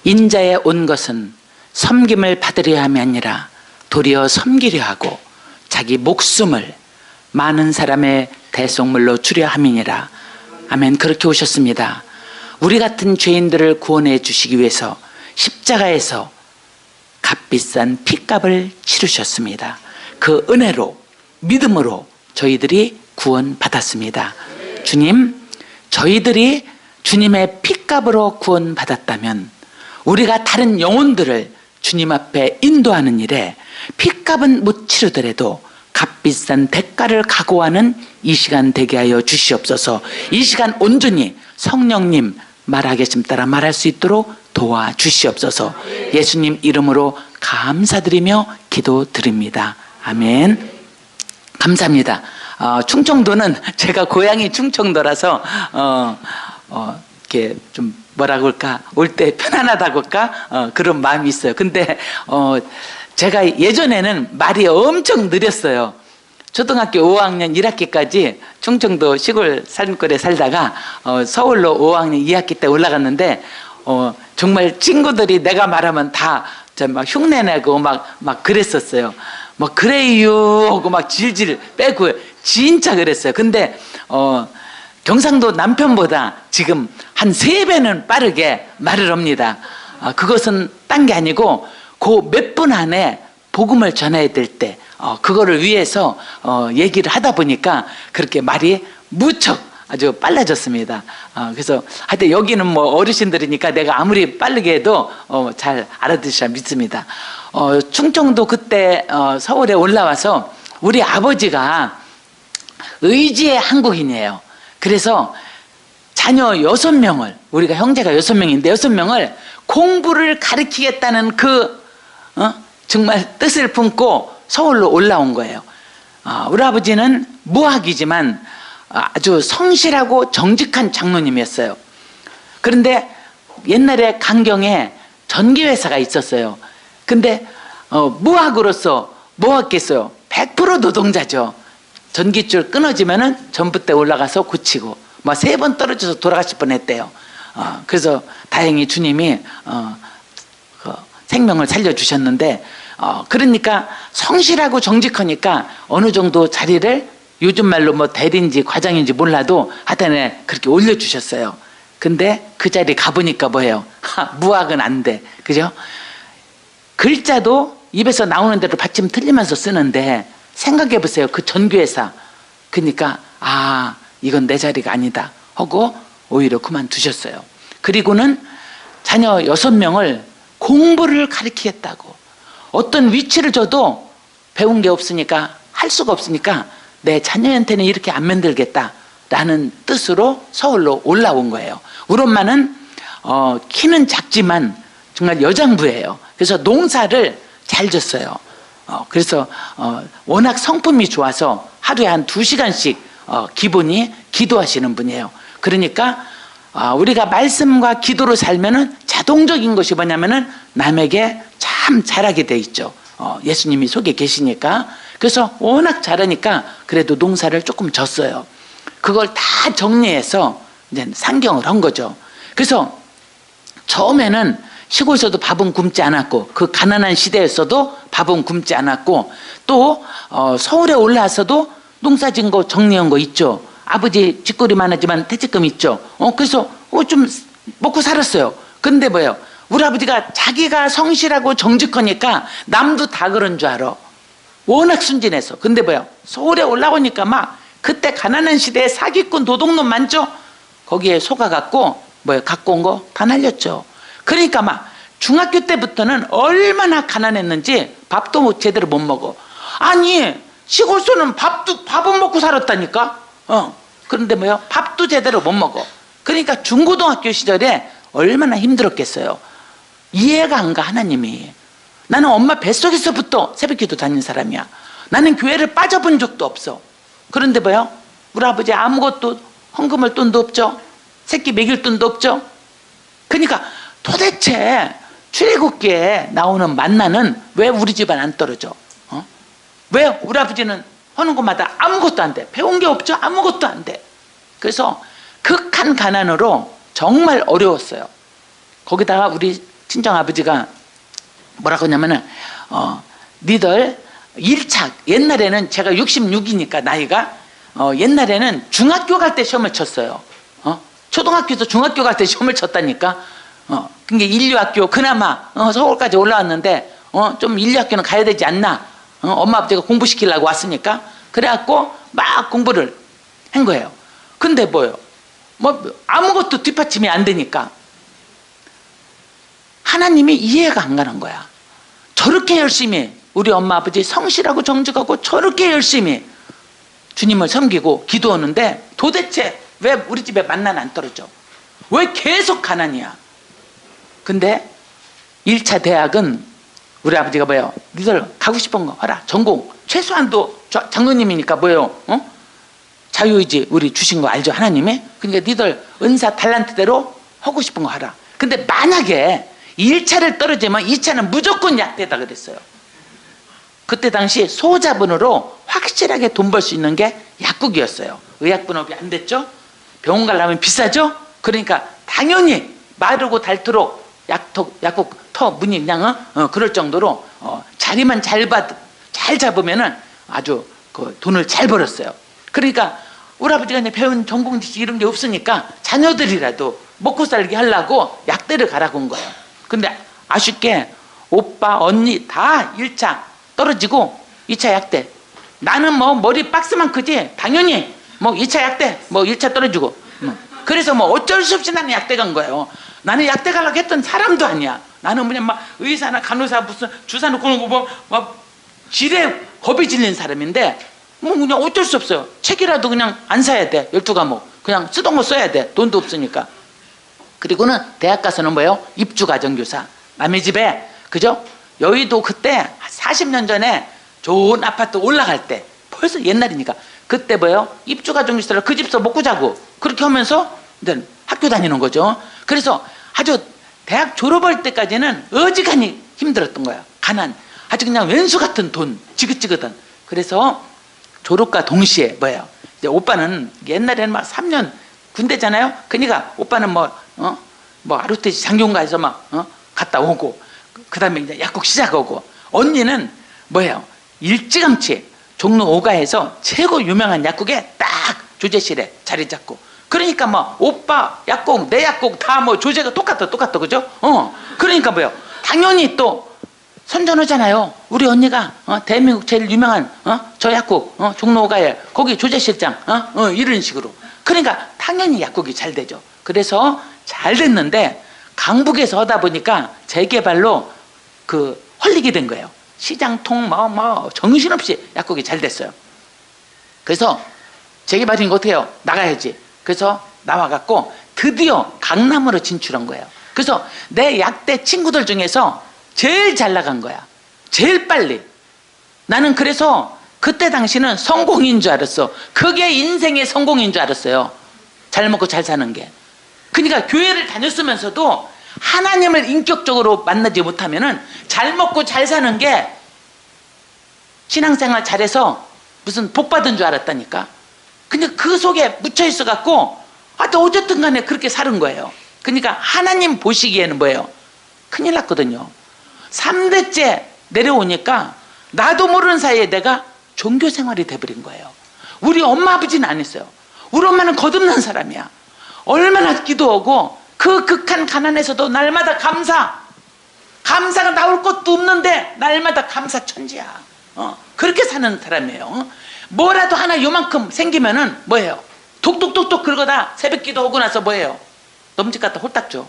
인자에 온 것은 섬김을 받으려 함이 아니라 도리어 섬기려 하고 자기 목숨을 많은 사람의 대속물로 주려 함이니라. 아멘. 그렇게 오셨습니다. 우리 같은 죄인들을 구원해 주시기 위해서 십자가에서 값비싼 핏값을 치르셨습니다. 그 은혜로, 믿음으로 저희들이 구원받았습니다. 주님, 저희들이 주님의 핏값으로 구원받았다면 우리가 다른 영혼들을 주님 앞에 인도하는 일에 핏값은 못 치르더라도 값비싼 대가를 각오하는 이 시간 되게 하여 주시옵소서. 이 시간 온전히 성령님 말하겠음 따라 말할 수 있도록 도와주시옵소서. 예수님 이름으로 감사드리며 기도드립니다. 아멘. 감사합니다. 충청도는 제가 고향이 충청도라서 이렇게 좀 뭐라고 할까, 올 때 편안하다고 할까, 그런 마음이 있어요. 근데 제가 예전에는 말이 엄청 느렸어요. 초등학교 5학년 1학기까지 충청도 시골 산골에 살다가 서울로 5학년 2학기 때 올라갔는데 정말 친구들이 내가 말하면 다 막 흉내내고 막 그랬었어요. 막 그래요 하고 막 질질 빼고 진짜 그랬어요. 근데 경상도 남편보다 지금 한 3배는 빠르게 말을 합니다. 그것은 딴 게 아니고 그 몇 분 안에 복음을 전해야 될 때 그거를 위해서 얘기를 하다 보니까 그렇게 말이 무척 아주 빨라졌습니다. 그래서 하여튼 여기는 뭐 어르신들이니까 내가 아무리 빠르게 해도 잘 알아듣으시라 믿습니다. 충청도 그때 서울에 올라와서 우리 아버지가 의지의 한국인이에요. 그래서 자녀 6명을, 우리가 형제가 6명인데 6명을 공부를 가르치겠다는 정말 뜻을 품고 서울로 올라온 거예요. 우리 아버지는 무학이지만 아주 성실하고 정직한 장로님이었어요. 그런데 옛날에 강경에 전기회사가 있었어요. 근데 무학으로서 뭐 했겠어요? 100% 노동자죠. 전기줄 끊어지면은 전봇대 올라가서 고치고 막 3번 떨어져서 돌아가실 뻔했대요. 그래서 다행히 주님이 생명을 살려주셨는데 그러니까 성실하고 정직하니까 어느 정도 자리를 요즘 말로 뭐 대리인지 과장인지 몰라도 하여튼 그렇게 올려주셨어요. 근데 그 자리 가보니까 뭐예요? 무학은 안 돼. 그죠? 글자도 입에서 나오는 대로 받침 틀리면서 쓰는데 생각해 보세요. 그 전교회사. 그러니까 이건 내 자리가 아니다 하고 오히려 그만두셨어요. 그리고는 자녀 6명을 공부를 가르치겠다고, 어떤 위치를 줘도 배운 게 없으니까 할 수가 없으니까 내 자녀한테는 이렇게 안 만들겠다라는 뜻으로 서울로 올라온 거예요. 우리 엄마는 키는 작지만 정말 여장부예요. 그래서 농사를 잘 졌어요. 그래서 워낙 성품이 좋아서 하루에 한 2시간씩 기본이 기도하시는 분이에요. 그러니까 우리가 말씀과 기도로 살면은 자동적인 것이 뭐냐면은 남에게 참 잘하게 돼 있죠. 예수님이 속에 계시니까. 그래서 워낙 잘하니까 그래도 농사를 조금 졌어요. 그걸 다 정리해서 이제 상경을 한 거죠. 그래서 처음에는 시골에서도 밥은 굶지 않았고, 그 가난한 시대에서도 밥은 굶지 않았고, 또 서울에 올라와서도 농사 진 거 정리한 거 있죠. 아버지 쥐꼬리 많았지만 퇴직금 있죠. 그래서 좀 먹고 살았어요. 근데 뭐예요? 우리 아버지가 자기가 성실하고 정직하니까 남도 다 그런 줄 알아. 워낙 순진해서. 근데 뭐예요? 서울에 올라오니까 막 그때 가난한 시대에 사기꾼 도둑놈 많죠? 거기에 속아갖고 갖고 온 거 다 날렸죠. 그러니까 막 중학교 때부터는 얼마나 가난했는지 밥도 제대로 못 먹어. 아니 시골서는 밥은 먹고 살았다니까. 그런데 뭐요? 밥도 제대로 못 먹어. 그러니까 중고등학교 시절에 얼마나 힘들었겠어요. 이해가 안 가, 하나님이. 나는 엄마 뱃속에서부터 새벽기도 다닌 사람이야. 나는 교회를 빠져본 적도 없어. 그런데 뭐요? 우리 아버지 아무것도 헌금할 돈도 없죠. 새끼 먹일 돈도 없죠. 그러니까 도대체 출애굽기에 나오는 만나는 왜 우리 집안 안 떨어져? 왜 우리 아버지는 하는 것마다 아무것도 안 돼? 배운 게 없죠? 아무것도 안 돼. 그래서 극한 가난으로 정말 어려웠어요. 거기다가 우리 친정아버지가 뭐라고 하냐면은 니들 1차 옛날에는 제가 66이니까 나이가 옛날에는 중학교 갈 때 시험을 쳤어요. 초등학교에서 중학교 갈 때 시험을 쳤다니까. 그게 인류학교 그나마 서울까지 올라왔는데 좀 인류학교는 가야 되지 않나. 엄마 아버지가 공부시키려고 왔으니까. 그래갖고 막 공부를 한 거예요. 근데 뭐요? 뭐 아무것도 뒷받침이 안 되니까 하나님이 이해가 안 가는 거야. 저렇게 열심히 우리 엄마 아버지 성실하고 정직하고 저렇게 열심히 주님을 섬기고 기도하는데 도대체 왜 우리 집에 만나는 안 떨어져? 왜 계속 가난이야? 근데 1차 대학은 우리 아버지가 뭐예요? 니들 가고 싶은 거 하라. 전공 최소한도 장로님이니까 뭐예요? 자유의지 우리 주신 거 알죠? 하나님이? 그러니까 니들 은사 달란트대로 하고 싶은 거 하라. 근데 만약에 1차를 떨어지면 2차는 무조건 약대다 그랬어요. 그때 당시 소자본으로 확실하게 돈 벌 수 있는 게 약국이었어요. 의약분업이 안 됐죠? 병원 가려면 비싸죠? 그러니까 당연히 마르고 닳도록 약국 터 문이 그냥 그럴 정도로 자리만 잘 잡으면은 아주 그 돈을 잘 벌었어요. 그러니까 우리 아버지가 이제 배운 전공 지식 이런 게 없으니까 자녀들이라도 먹고 살게 하려고 약대를 가라고 온 거예요. 근데 아쉽게 오빠 언니 다 1차 떨어지고 2차 약대. 나는 뭐 머리 박스만 크지 당연히 뭐 2차 약대 뭐 1차 떨어지고 그래서 뭐 어쩔 수 없이 나는 약대 간 거예요. 나는 약대 가려고 했던 사람도 아니야. 나는 그냥 막 의사나 간호사 무슨 주사 놓고 막 지레 겁이 질린 사람인데 뭐 그냥 어쩔 수 없어요. 책이라도 그냥 안 사야 돼. 12과목 그냥 쓰던 거 써야 돼. 돈도 없으니까. 그리고는 대학 가서는 뭐예요? 입주가정교사. 남의 집에 그죠? 여의도 그때 40년 전에 좋은 아파트 올라갈 때 벌써 옛날이니까 그때 뭐예요? 입주가정교사를 그 집서 먹고 자고 그렇게 하면서 이제 학교 다니는 거죠. 그래서 아주 대학 졸업할 때까지는 어지간히 힘들었던 거야. 가난. 아주 그냥 왼수 같은 돈 지긋지긋한. 그래서 졸업과 동시에 뭐예요? 이제 오빠는 옛날에는 막 3년 군대잖아요. 그러니까 오빠는 뭐 아루테지 장교인가에서 막 갔다 오고 그 다음에 이제 약국 시작하고 언니는 뭐예요? 일찌감치 종로 5가에서 최고 유명한 약국에 딱 조제실에 자리 잡고 그러니까 뭐 오빠 약국 내 약국 다 뭐 조제가 똑같아 그죠? 그러니까 뭐예요? 당연히 또 선전하잖아요. 우리 언니가 대한민국 제일 유명한 저 약국 종로 5가에 거기 조제실장 이런 식으로 그러니까 당연히 약국이 잘 되죠. 그래서 잘 됐는데 강북에서 하다 보니까 재개발로 그 헐리게 된 거예요. 시장통 뭐 정신없이 약국이 잘 됐어요. 그래서 재개발인 거 어떻게 해요? 나가야지. 그래서 나와갖고 드디어 강남으로 진출한 거예요. 그래서 내 약대 친구들 중에서 제일 잘 나간 거야. 제일 빨리. 나는 그래서 그때 당시는 성공인 줄 알았어. 그게 인생의 성공인 줄 알았어요. 잘 먹고 잘 사는 게. 그러니까 교회를 다녔으면서도 하나님을 인격적으로 만나지 못하면은 잘 먹고 잘 사는 게 신앙생활 잘해서 무슨 복 받은 줄 알았다니까. 근데 그 속에 묻혀 있어 갖고 어쨌든 간에 그렇게 사는 거예요. 그러니까 하나님 보시기에는 뭐예요? 큰일 났거든요. 3대째 내려오니까 나도 모르는 사이에 내가 종교 생활이 돼버린 거예요. 우리 엄마 아버지는 안 했어요. 우리 엄마는 거듭난 사람이야. 얼마나 기도하고 그 극한 가난에서도 날마다 감사가 나올 것도 없는데 날마다 감사천지야. 그렇게 사는 사람이에요. 뭐라도 하나 요만큼 생기면은 뭐예요? 톡톡톡톡 긁어다 새벽 기도하고 나서 뭐예요? 넘집 갖다 홀딱 줘.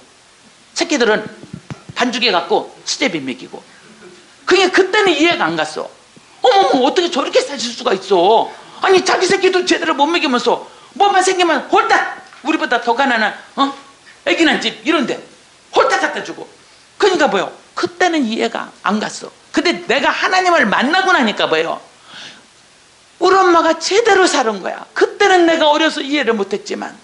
새끼들은 반죽에 갖고 수제비 먹이고. 그게 그때는 이해가 안 갔어. 어머머 어떻게 저렇게 사실 수가 있어. 아니 자기 새끼도 제대로 못 먹이면서 뭐만 생기면 홀딱 우리보다 더 가난한 애기 난 집 이런데 홀딱 갖다 주고. 그러니까 뭐예요? 그때는 이해가 안 갔어. 근데 내가 하나님을 만나고 나니까 뭐예요? 우리 엄마가 제대로 사는 거야. 그때는 내가 어려서 이해를 못했지만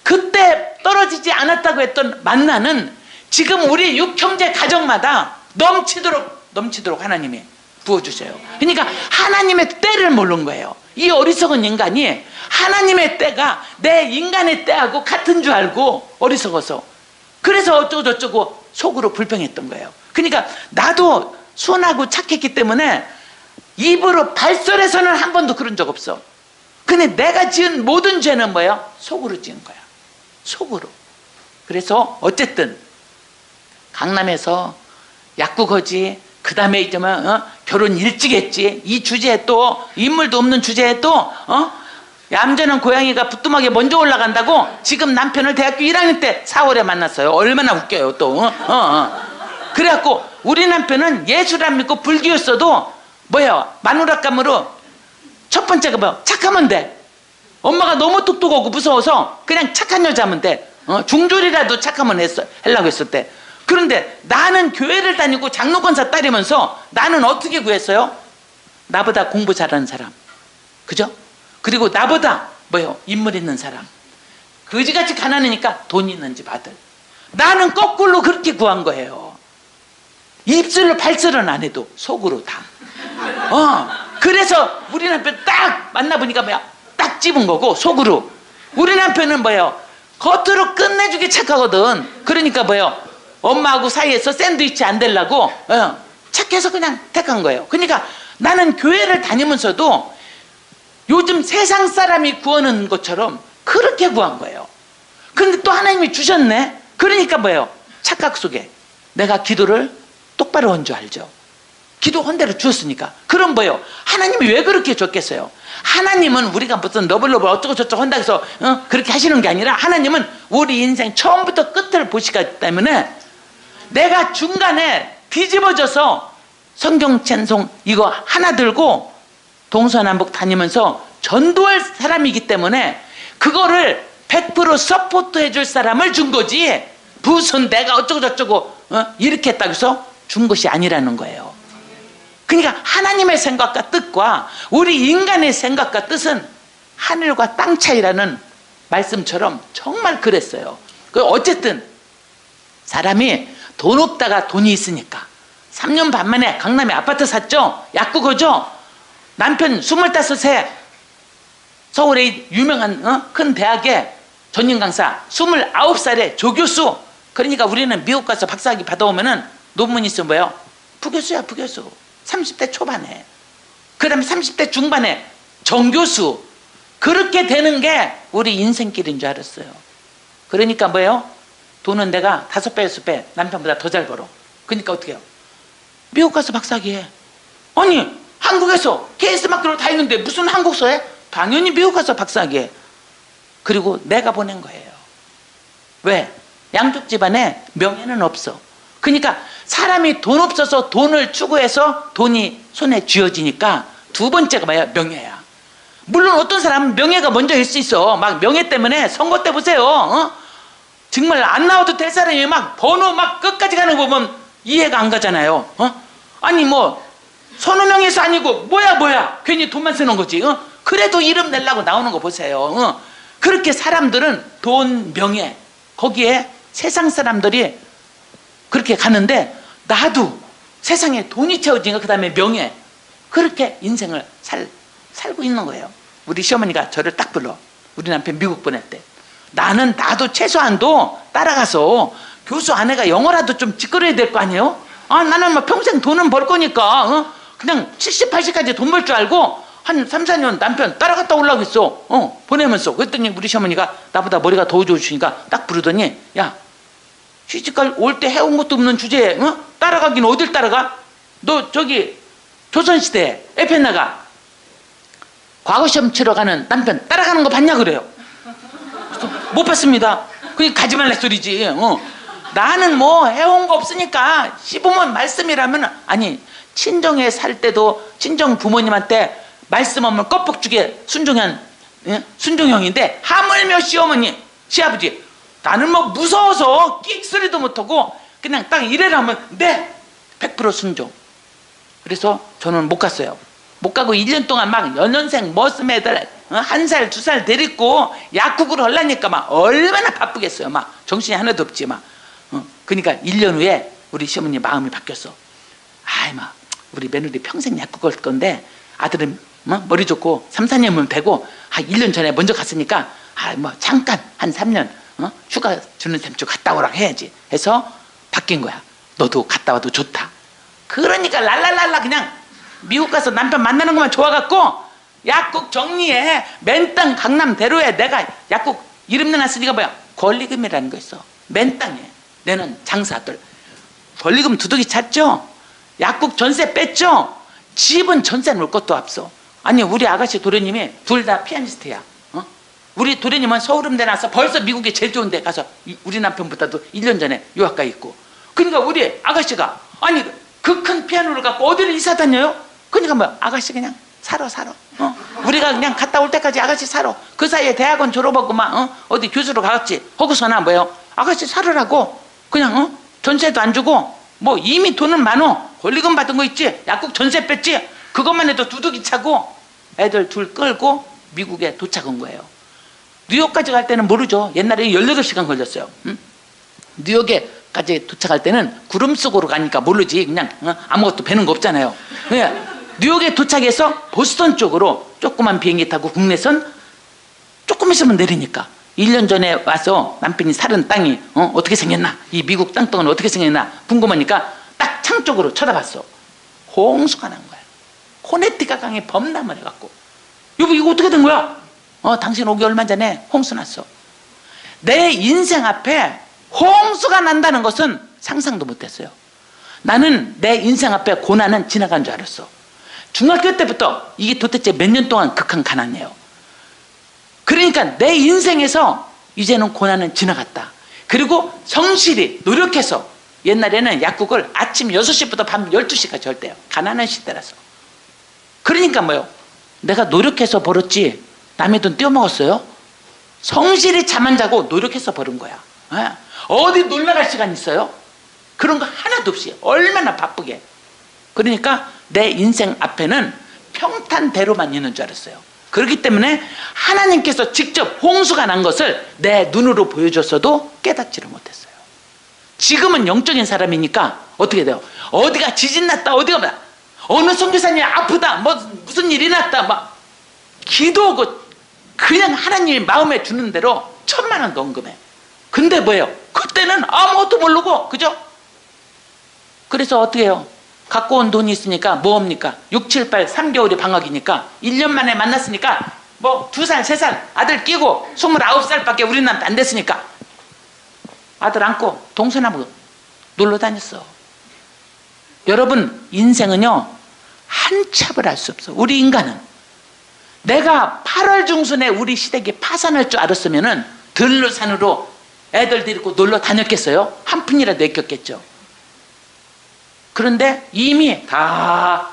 그때 떨어지지 않았다고 했던 만나는 지금 우리 육형제 가정마다 넘치도록 하나님이 부어주셔요. 그러니까 하나님의 때를 모르는 거예요. 이 어리석은 인간이 하나님의 때가 내 인간의 때하고 같은 줄 알고 어리석어서 그래서 어쩌고저쩌고 속으로 불평했던 거예요. 그러니까 나도 순하고 착했기 때문에 입으로 발설해서는 한 번도 그런 적 없어. 근데 내가 지은 모든 죄는 뭐예요? 속으로 지은 거야. 속으로. 그래서 어쨌든 강남에서 약국거지, 그 다음에 이제 결혼 일찍 했지, 이 주제에 또 인물도 없는 주제에 또 얌전한 고양이가 부뚜막에 먼저 올라간다고 지금 남편을 대학교 1학년 때 4월에 만났어요. 얼마나 웃겨요 또. 그래갖고 우리 남편은 예술 안 믿고 불교였어도 뭐야, 마누라감으로 첫 번째가 뭐 착하면 돼. 엄마가 너무 똑똑하고 무서워서 그냥 착한 여자면 돼. 중졸이라도 착하면 하려고 했을 때. 그런데 나는 교회를 다니고 장로권사 따르면서 나는 어떻게 구했어요? 나보다 공부 잘하는 사람, 그죠? 그리고 나보다 뭐요? 인물 있는 사람, 그지같이 가난하니까 돈 있는 집 아들. 나는 거꾸로 그렇게 구한 거예요. 입술로 발설은 안 해도 속으로 다. 그래서 우리 남편 딱 만나보니까 뭐야? 딱 집은 거고 속으로. 우리 남편은 뭐예요? 겉으로 끝내주게 착하거든. 그러니까 뭐예요? 엄마하고 사이에서 샌드위치 안 되려고 착해서 그냥 택한 거예요. 그러니까 나는 교회를 다니면서도 요즘 세상 사람이 구하는 것처럼 그렇게 구한 거예요. 그런데 또 하나님이 주셨네. 그러니까 뭐예요? 착각 속에 내가 기도를 똑바로 한 줄 알죠. 기도 한 대로 주었으니까. 그럼 뭐예요? 하나님이 왜 그렇게 줬겠어요? 하나님은 우리가 무슨 너블너블 어쩌고 저쩌고 한다 해서 그렇게 하시는 게 아니라 하나님은 우리 인생 처음부터 끝을 보시기 때문에 내가 중간에 뒤집어져서 성경 찬송 이거 하나 들고 동서남북 다니면서 전도할 사람이기 때문에 그거를 100% 서포트 해줄 사람을 준 거지, 무슨 내가 어쩌고 저쩌고 이렇게 했다고 해서 준 것이 아니라는 거예요. 그러니까 하나님의 생각과 뜻과 우리 인간의 생각과 뜻은 하늘과 땅 차이라는 말씀처럼 정말 그랬어요. 어쨌든 사람이 돈 없다가 돈이 있으니까 3년 반 만에 강남에 아파트 샀죠. 약국거죠. 남편 25세 서울의 유명한 큰 대학의 전임 강사, 29살에 조교수. 그러니까 우리는 미국 가서 박사학위 받아오면은 논문 있으면 뭐예요? 부교수야, 부교수. 30대 초반에. 그 다음에 30대 중반에 정교수. 그렇게 되는 게 우리 인생길인 줄 알았어요. 그러니까 뭐예요? 돈은 내가 5배, 6배 남편보다 더 잘 벌어. 그러니까 어떻게 해요? 미국 가서 박사학위 해. 아니, 한국에서 KS 마크로 다 있는데 무슨 한국서 해? 당연히 미국 가서 박사학위 해. 그리고 내가 보낸 거예요. 왜? 양쪽 집안에 명예는 없어. 그러니까 사람이 돈 없어서 돈을 추구해서 돈이 손에 쥐어지니까 두 번째가 뭐야? 명예야. 물론 어떤 사람은 명예가 먼저일 수 있어. 막 명예 때문에 선거 때 보세요. 정말 안 나와도 될 사람이 막 번호 막 끝까지 가는 거 보면 이해가 안 가잖아요. 아니 뭐 선호명예서 아니고 뭐야 괜히 돈만 쓰는 거지. 그래도 이름 내려고 나오는 거 보세요. 그렇게 사람들은 돈, 명예 거기에 세상 사람들이 그렇게 가는데 나도 세상에 돈이 채워지니까 그 다음에 명예, 그렇게 인생을 살고 있는 거예요. 우리 시어머니가 저를 딱 불러. 우리 남편 미국 보냈대. 나도 최소한도 따라가서 교수 아내가 영어라도 좀 찌끄러야 될 거 아니에요? 나는 뭐 평생 돈은 벌 거니까 그냥 70, 80까지 돈 벌 줄 알고 한 3, 4년 남편 따라갔다 오려고 했어. 보내면서. 그랬더니 우리 시어머니가 나보다 머리가 더 좋으시니까 딱 부르더니, 야, 시집갈 올 때 해온 것도 없는 주제에 따라가긴 어딜 따라가? 너 저기 조선시대 에펜나가 과거 시험 치러 가는 남편 따라가는 거 봤냐 그래요. 못 봤습니다. 그러니까 가지 말라 소리지. 나는 뭐 해온 거 없으니까 시부모 말씀이라면, 아니 친정에 살 때도 친정 부모님한테 말씀 없으면 껍벅주게 순종한 순종형인데 하물며 시어머니 시아버지 나는 뭐 무서워서 끽 소리도 못하고 그냥 딱 이래라면 네 100% 순종. 그래서 저는 못 갔어요. 못 가고 1년 동안 막 연년생 머슴 애들 1살 2살 데리고 약국으로 하려니까 막 얼마나 바쁘겠어요. 막 정신이 하나도 없지 막. 그러니까 1년 후에 우리 시어머니 마음이 바뀌었어. 아이 막 우리 며느리 평생 약국 갈 건데 아들은 머리 좋고 3, 4년이면 되고 1년 전에 먼저 갔으니까 뭐 잠깐 한 3년 휴가 주는 셈 좀 갔다 오라고 해야지 해서 바뀐 거야. 너도 갔다 와도 좋다. 그러니까 랄랄랄라 그냥 미국 가서 남편 만나는 것만 좋아갖고 약국 정리해. 맨땅 강남대로에 내가 약국 이름 내놨으니까 뭐야? 권리금이라는 거 있어. 맨땅에 내는 장사들. 권리금 두둑이 찼죠? 약국 전세 뺐죠? 집은 전세 놓을 것도 없어. 아니 우리 아가씨 도련님이 둘 다 피아니스트야. 우리 도련님은 서울음대 나서 벌써 미국에 제일 좋은 데 가서 우리 남편보다도 1년 전에 유학 가 있고. 그러니까 우리 아가씨가 아니 그 큰 피아노를 갖고 어디를 이사 다녀요? 그러니까 뭐 아가씨 그냥 살아. 우리가 그냥 갔다 올 때까지 아가씨 살아. 그 사이에 대학원 졸업하고 막 어디 교수로 가겠지. 하고서나 뭐요? 아가씨 살으라고 그냥 전세도 안 주고 뭐 이미 돈은 많어. 권리금 받은 거 있지. 약국 전세 뺐지. 그것만 해도 두둑이 차고 애들 둘 끌고 미국에 도착한 거예요. 뉴욕까지 갈 때는 모르죠. 옛날에 18시간 걸렸어요. 뉴욕에까지 도착할 때는 구름 속으로 가니까 모르지. 그냥 아무것도 배는 거 없잖아요. 뉴욕에 도착해서 보스턴 쪽으로 조그만 비행기 타고 국내선 조금 있으면 내리니까 1년 전에 와서 남편이 살은 땅이 어떻게 생겼나, 이 미국 땅덩은 어떻게 생겼나 궁금하니까 딱 창 쪽으로 쳐다봤어. 홍수가 난 거야. 코네티가 강에 범람을 해갖고. 여보 이거 어떻게 된 거야? 당신 오기 얼마 전에 홍수 났어. 내 인생 앞에 홍수가 난다는 것은 상상도 못했어요. 나는 내 인생 앞에 고난은 지나간 줄 알았어. 중학교 때부터 이게 도대체 몇 년 동안 극한 가난이에요. 그러니까 내 인생에서 이제는 고난은 지나갔다. 그리고 성실히 노력해서 옛날에는 약국을 아침 6시부터 밤 12시까지 할 때요. 가난한 시대라서. 그러니까 뭐요? 내가 노력해서 벌었지 남의 돈 떼어먹었어요? 성실히 잠 안 자고 노력해서 벌은 거야. 어디 놀러 갈 시간 있어요? 그런 거 하나도 없이 얼마나 바쁘게. 그러니까 내 인생 앞에는 평탄대로만 있는 줄 알았어요. 그렇기 때문에 하나님께서 직접 홍수가 난 것을 내 눈으로 보여줬어도 깨닫지를 못했어요. 지금은 영적인 사람이니까 어떻게 돼요? 어디가 지진 났다, 어디가 뭐 어느 선교사님이 아프다, 뭐 무슨 일이 났다, 막 기도하고 그냥 하나님이 마음에 주는 대로 1,000만 원 언금해. 근데 뭐예요? 그때는 아무것도 모르고, 그죠? 그래서 어떻게 해요? 갖고 온 돈이 있으니까 뭐합니까? 6, 7, 8, 3개월이 방학이니까 1년 만에 만났으니까 뭐 2살, 3살 아들 끼고 29살밖에 우리 남편 안 됐으니까 아들 안고 동서남북 놀러 다녔어. 여러분 인생은요 한참을 알 수 없어. 우리 인간은 내가 8월 중순에 우리 시댁이 파산할 줄 알았으면은 들로산으로 애들 데리고 놀러 다녔겠어요? 한 푼이라도 아꼈겠죠. 그런데 이미 다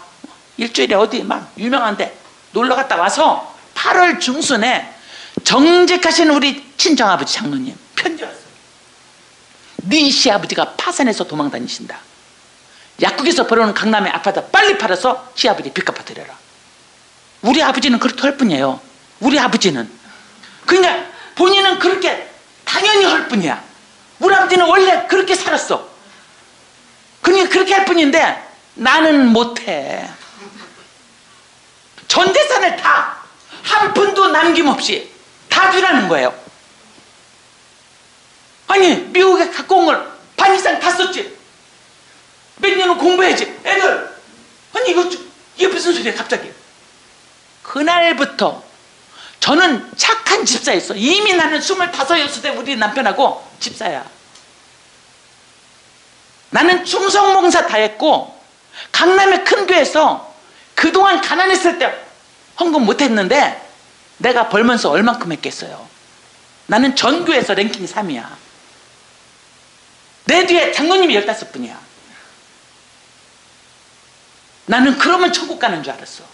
일주일에 어디 막 유명한데 놀러 갔다 와서 8월 중순에 정직하신 우리 친정아버지 장로님 편지 왔어요. 네 시아버지가 파산해서 도망 다니신다. 약국에서 벌어오는 강남의 아파트 빨리 팔아서 시아버지 빚 갚아드려라. 우리 아버지는 그렇게 할 뿐이에요. 우리 아버지는. 그러니까 본인은 그렇게 당연히 할 뿐이야. 우리 아버지는 원래 그렇게 살았어. 그러니까 그렇게 할 뿐인데 나는 못해. 전 재산을 다 한 푼도 남김없이 다 주라는 거예요. 아니 미국에 갖고 온 걸 반 이상 다 썼지. 몇 년은 공부해야지. 애들 아니 이게 무슨 소리야 갑자기. 그날부터 저는 착한 집사였어. 이미 나는 25, 6세 우리 남편하고 집사야. 나는 충성봉사 다 했고 강남의 큰 교회에서 그동안 가난했을 때 헌금 못했는데 내가 벌면서 얼만큼 했겠어요. 나는 전교에서 랭킹 3이야. 내 뒤에 장로님이 15분이야. 나는 그러면 천국 가는 줄 알았어.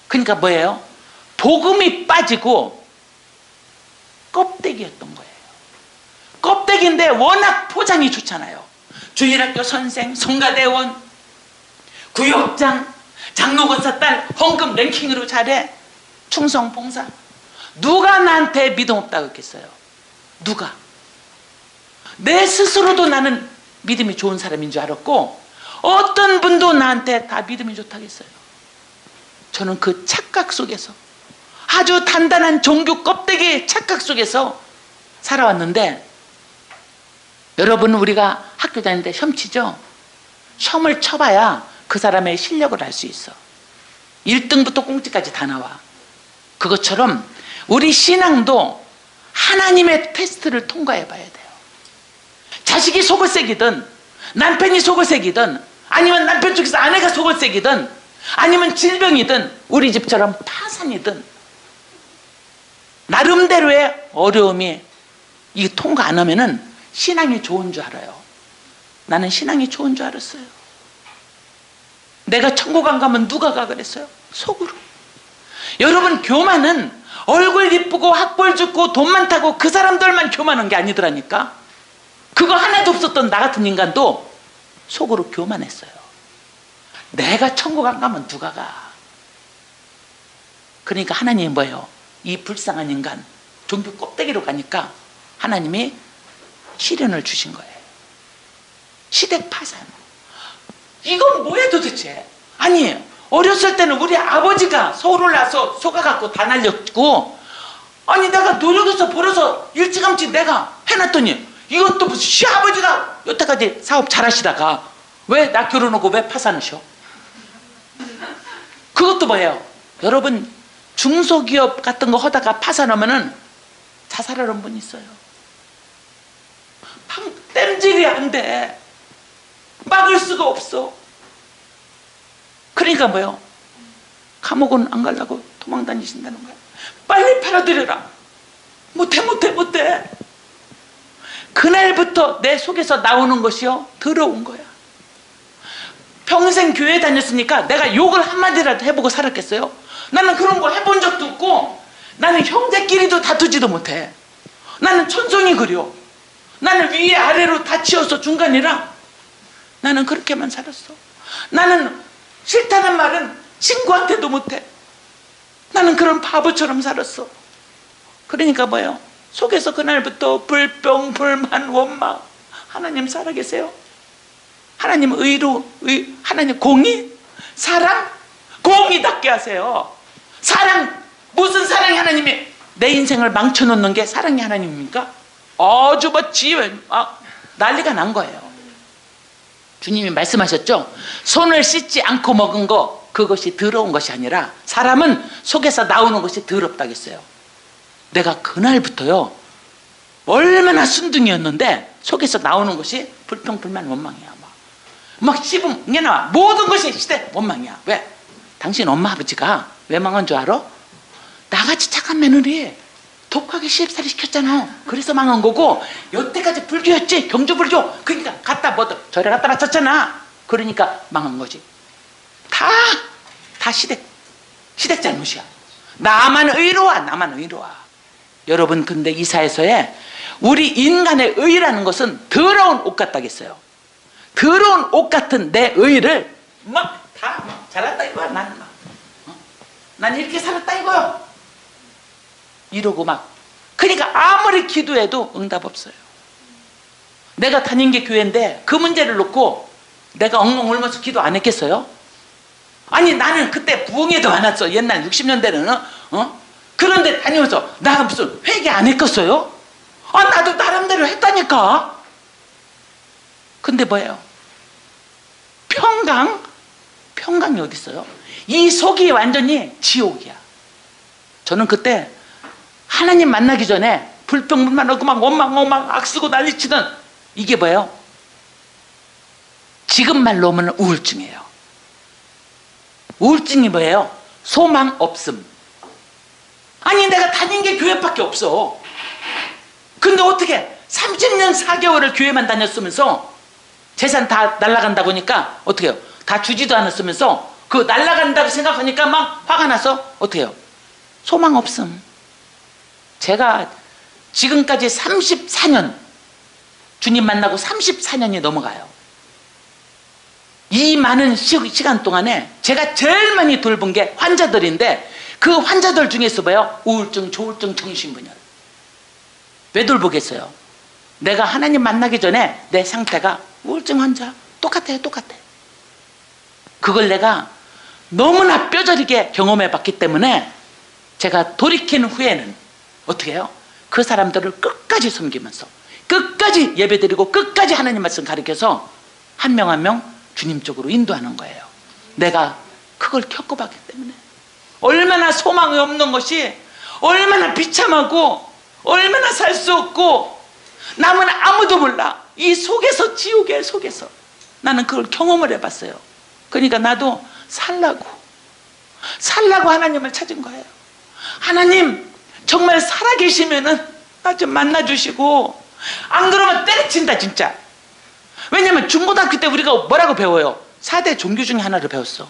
그러니까 뭐예요? 복음이 빠지고 껍데기였던 거예요. 껍데기인데 워낙 포장이 좋잖아요. 주일학교 선생, 성가대원, 구역장, 장로권사 딸, 헌금 랭킹으로 잘해. 충성 봉사. 누가 나한테 믿음 없다고 했겠어요? 누가? 내 스스로도 나는 믿음이 좋은 사람인 줄 알았고 어떤 분도 나한테 다 믿음이 좋다고 했어요. 저는 그 착각 속에서 아주 단단한 종교 껍데기 착각 속에서 살아왔는데 여러분, 우리가 학교 다닐 때 시험 치죠? 시험을 쳐봐야 그 사람의 실력을 알 수 있어. 1등부터 꽁지까지 다 나와. 그것처럼 우리 신앙도 하나님의 테스트를 통과해 봐야 돼요. 자식이 속을 새기든, 남편이 속을 새기든, 아니면 남편 쪽에서 아내가 속을 새기든, 아니면 질병이든, 우리 집처럼 파산이든, 나름대로의 어려움이 이 통과 안 하면은 신앙이 좋은 줄 알아요. 나는 신앙이 좋은 줄 알았어요. 내가 천국 안 가면 누가 가 그랬어요? 속으로. 여러분, 교만은 얼굴 이쁘고 학벌 좋고 돈 많다고 그 사람들만 교만한 게 아니더라니까. 그거 하나도 없었던 나 같은 인간도 속으로 교만했어요. 내가 천국 안 가면 누가 가. 그러니까 하나님이 뭐예요? 이 불쌍한 인간 종교 껍데기로 가니까 하나님이 시련을 주신 거예요. 시댁 파산. 이건 뭐야 도대체? 아니, 어렸을 때는 우리 아버지가 서울 올라와서 속아갖고 다 날렸고, 아니 내가 노력해서 벌어서 일찌감치 내가 해놨더니 이것도 무슨 시아버지가 여태까지 사업 잘하시다가 왜 나 결혼하고 왜 파산하셔? 그것도 뭐예요? 여러분, 중소기업 같은 거 하다가 파산하면은 자살하는 분 있어요. 땜질이 안 돼. 막을 수가 없어. 그러니까 뭐예요? 감옥은 안 가려고 도망 다니신다는 거야. 빨리 팔아드려라. 못해. 그날부터 내 속에서 나오는 것이요, 더러운 거야. 평생 교회 다녔으니까 내가 욕을 한마디라도 해보고 살았겠어요? 나는 그런 거 해본 적도 없고, 나는 형제끼리도 다투지도 못해. 나는 천성이 그려. 나는 위에 아래로 다 치워서 중간이라 나는 그렇게만 살았어. 나는 싫다는 말은 친구한테도 못해. 나는 그런 바보처럼 살았어. 그러니까 뭐예요? 속에서 그날부터 불평, 불만, 원망. 하나님 살아계세요? 하나님 하나님 공의? 사랑? 공의답게 하세요. 사랑, 무슨 사랑이 하나님이 내 인생을 망쳐놓는 게 사랑이 하나님입니까? 아주 난리가 난 거예요. 주님이 말씀하셨죠? 손을 씻지 않고 먹은 거, 그것이 더러운 것이 아니라 사람은 속에서 나오는 것이 더럽다고 했어요. 내가 그날부터요, 얼마나 순둥이였는데 속에서 나오는 것이 불평, 불만, 원망이야. 막 씹으면 이게 나와. 모든 것이 시대 원망이야. 왜? 당신 엄마 아버지가 왜 망한 줄 알아? 나같이 착한 며느리 독하게 시집살이 시켰잖아. 그래서 망한 거고, 여태까지 불교였지, 경주불교. 그러니까 갖다 절에 갖다 바쳤잖아. 그러니까 망한 거지. 다 시댁 잘못이야. 나만 의로와. 여러분, 근데 이 사회에서의 우리 인간의 의라는 것은 더러운 옷 같다겠어요. 더러운 옷 같은 내 의를 잘났다 이거야. 난 이렇게 살았다 이거요. 이러고 그러니까 아무리 기도해도 응답 없어요. 내가 다닌 게 교회인데 그 문제를 놓고 내가 엉엉 울면서 기도 안 했겠어요? 아니, 나는 그때 부흥회도 안 왔어. 옛날 60년대는 그런데 다니면서 나 무슨 회개 안 했겠어요? 나도 나름대로 했다니까. 근데 뭐예요? 평강이 어디 있어요? 이 속이 완전히 지옥이야. 저는 그때 하나님 만나기 전에 불평만 하고 원망 악쓰고 난리치던 이게 뭐예요? 지금 말로 하면 우울증이에요. 우울증이 뭐예요? 소망 없음. 아니, 내가 다닌 게 교회밖에 없어. 근데 어떻게 30년 4개월을 교회만 다녔으면서 재산 다 날라간다고 하니까 어떻게 해요? 다 주지도 않았으면서 그 날라간다고 생각하니까 막 화가 나서 어떻게 해요? 소망 없음. 제가 지금까지 34년, 주님 만나고 34년이 넘어가요. 이 많은 시간 동안에 제가 제일 많이 돌본 게 환자들인데, 그 환자들 중에서 뭐예요? 우울증, 조울증, 정신분열. 왜 돌보겠어요? 내가 하나님 만나기 전에 내 상태가 우울증 환자 똑같아요. 그걸 내가 너무나 뼈저리게 경험해 봤기 때문에 제가 돌이킨 후에는 어떻게 해요? 그 사람들을 끝까지 섬기면서 끝까지 예배드리고 끝까지 하나님 말씀 가르쳐서 한 명 한 명 주님 쪽으로 인도하는 거예요. 내가 그걸 겪어봤기 때문에. 얼마나 소망이 없는 것이 얼마나 비참하고 얼마나 살 수 없고 남은 아무도 몰라. 이 속에서, 지옥의 속에서 나는 그걸 경험을 해봤어요. 그러니까 나도 살라고 하나님을 찾은 거예요. 하나님 정말 살아계시면은 나 좀 만나주시고, 안 그러면 때려친다 진짜. 왜냐면 중고등학교 때 우리가 뭐라고 배워요? 4대 종교 중에 하나를 배웠어.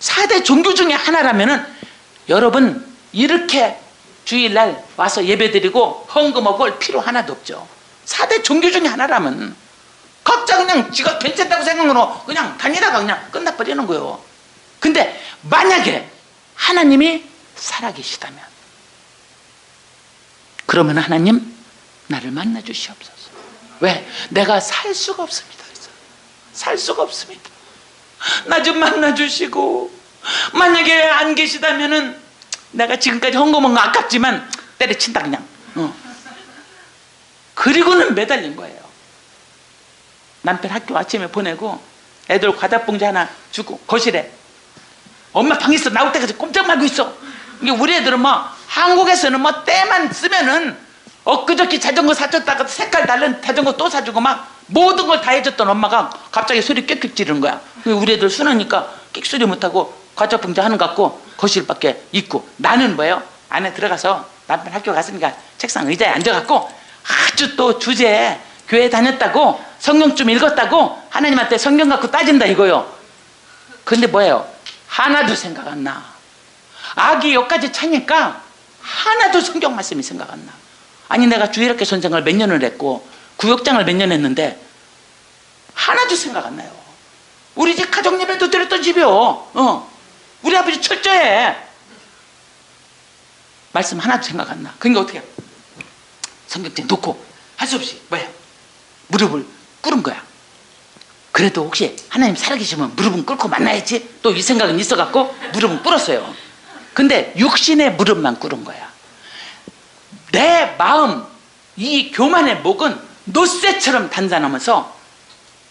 4대 종교 중에 하나라면은 여러분 이렇게 주일날 와서 예배드리고 헌금하고 올 필요 하나도 없죠. 4대 종교 중에 하나라면 각자 그냥 지가 괜찮다고 생각으로 그냥 다니다가 그냥 끝나버리는 거예요. 근데 만약에 하나님이 살아계시다면, 그러면 하나님 나를 만나 주시옵소서. 왜? 내가 살 수가 없습니다. 살 수가 없습니다. 나 좀 만나 주시고, 만약에 안 계시다면은 내가 지금까지 헌금한 거 아깝지만 때려친다 그냥. 그리고는 매달린 거예요. 남편 학교 아침에 보내고 애들 과자 봉지 하나 주고 거실에 엄마 방에서 나올 때까지 꼼짝 말고 있어. 이게 우리 애들은 뭐 한국에서는 뭐 때만 쓰면은 엊그저께 자전거 사줬다가 색깔 다른 자전거 또 사주고 막 모든 걸 다 해줬던 엄마가 갑자기 소리 꽥꽥 지르는 거야. 우리 애들 순하니까 끽소리 못하고 과자 봉지 하는 거 갖고 거실 밖에 있고, 나는 뭐예요? 안에 들어가서 남편 학교 갔으니까 책상 의자에 앉아갖고 아주 또 주제에 교회 다녔다고 성경 좀 읽었다고 하나님한테 성경 갖고 따진다 이거요. 근데 뭐예요? 하나도 생각 안 나. 아기 여기까지 차니까 하나도 성경 말씀이 생각 안 나. 아니 내가 주일학교 선생을 몇 년을 했고 구역장을 몇 년 했는데 하나도 생각 안 나요. 우리 집 가족 예배도 드렸던 집이요. 우리 아버지 철저해. 말씀 하나도 생각 안 나. 그러니까 어떻게 해요? 성경책 놓고 할 수 없이 뭐예요? 무릎을 꿇은 거야. 그래도 혹시 하나님 살아계시면 무릎은 꿇고 만나야지 또 이 생각은 있어갖고 무릎은 꿇었어요. 근데 육신의 무릎만 꿇은 거야. 내 마음, 이 교만의 목은 노쇠처럼 단단하면서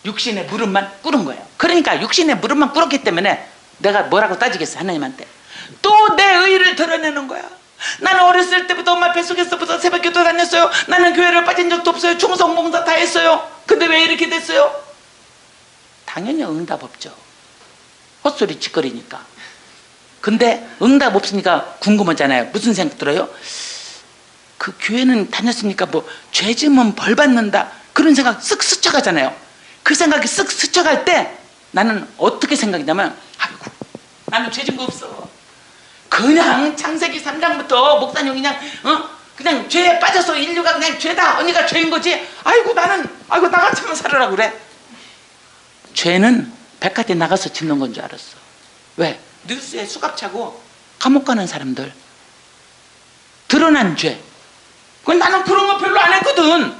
육신의 무릎만 꿇은 거예요. 그러니까 육신의 무릎만 꿇었기 때문에 내가 뭐라고 따지겠어 하나님한테. 또 내 의의를 드러내는 거야. 나는 어렸을 때부터 엄마 뱃속에서부터 새벽기도 다녔어요. 나는 교회를 빠진 적도 없어요. 충성 봉사 다 했어요. 근데 왜 이렇게 됐어요? 당연히 응답 없죠. 헛소리 짓거리니까. 근데 응답 없으니까 궁금하잖아요. 무슨 생각 들어요? 그 교회는 다녔으니까 뭐 죄 지으면 벌 받는다 그런 생각 쓱 스쳐가잖아요. 그 생각이 쓱 스쳐갈 때 나는 어떻게 생각이냐면, 아이고 나는 죄 지은 거 없어. 그냥 창세기 3장부터 목사님 그냥 죄에 빠져서 인류가 그냥 죄다. 언니가 죄인 거지. 아이고 나는 나같이만 살으라고 그래. 죄는 백화대 나가서 짓는 건 줄 알았어. 왜? 뉴스에 수갑 차고 감옥 가는 사람들, 드러난 죄. 나는 그런 거 별로 안 했거든.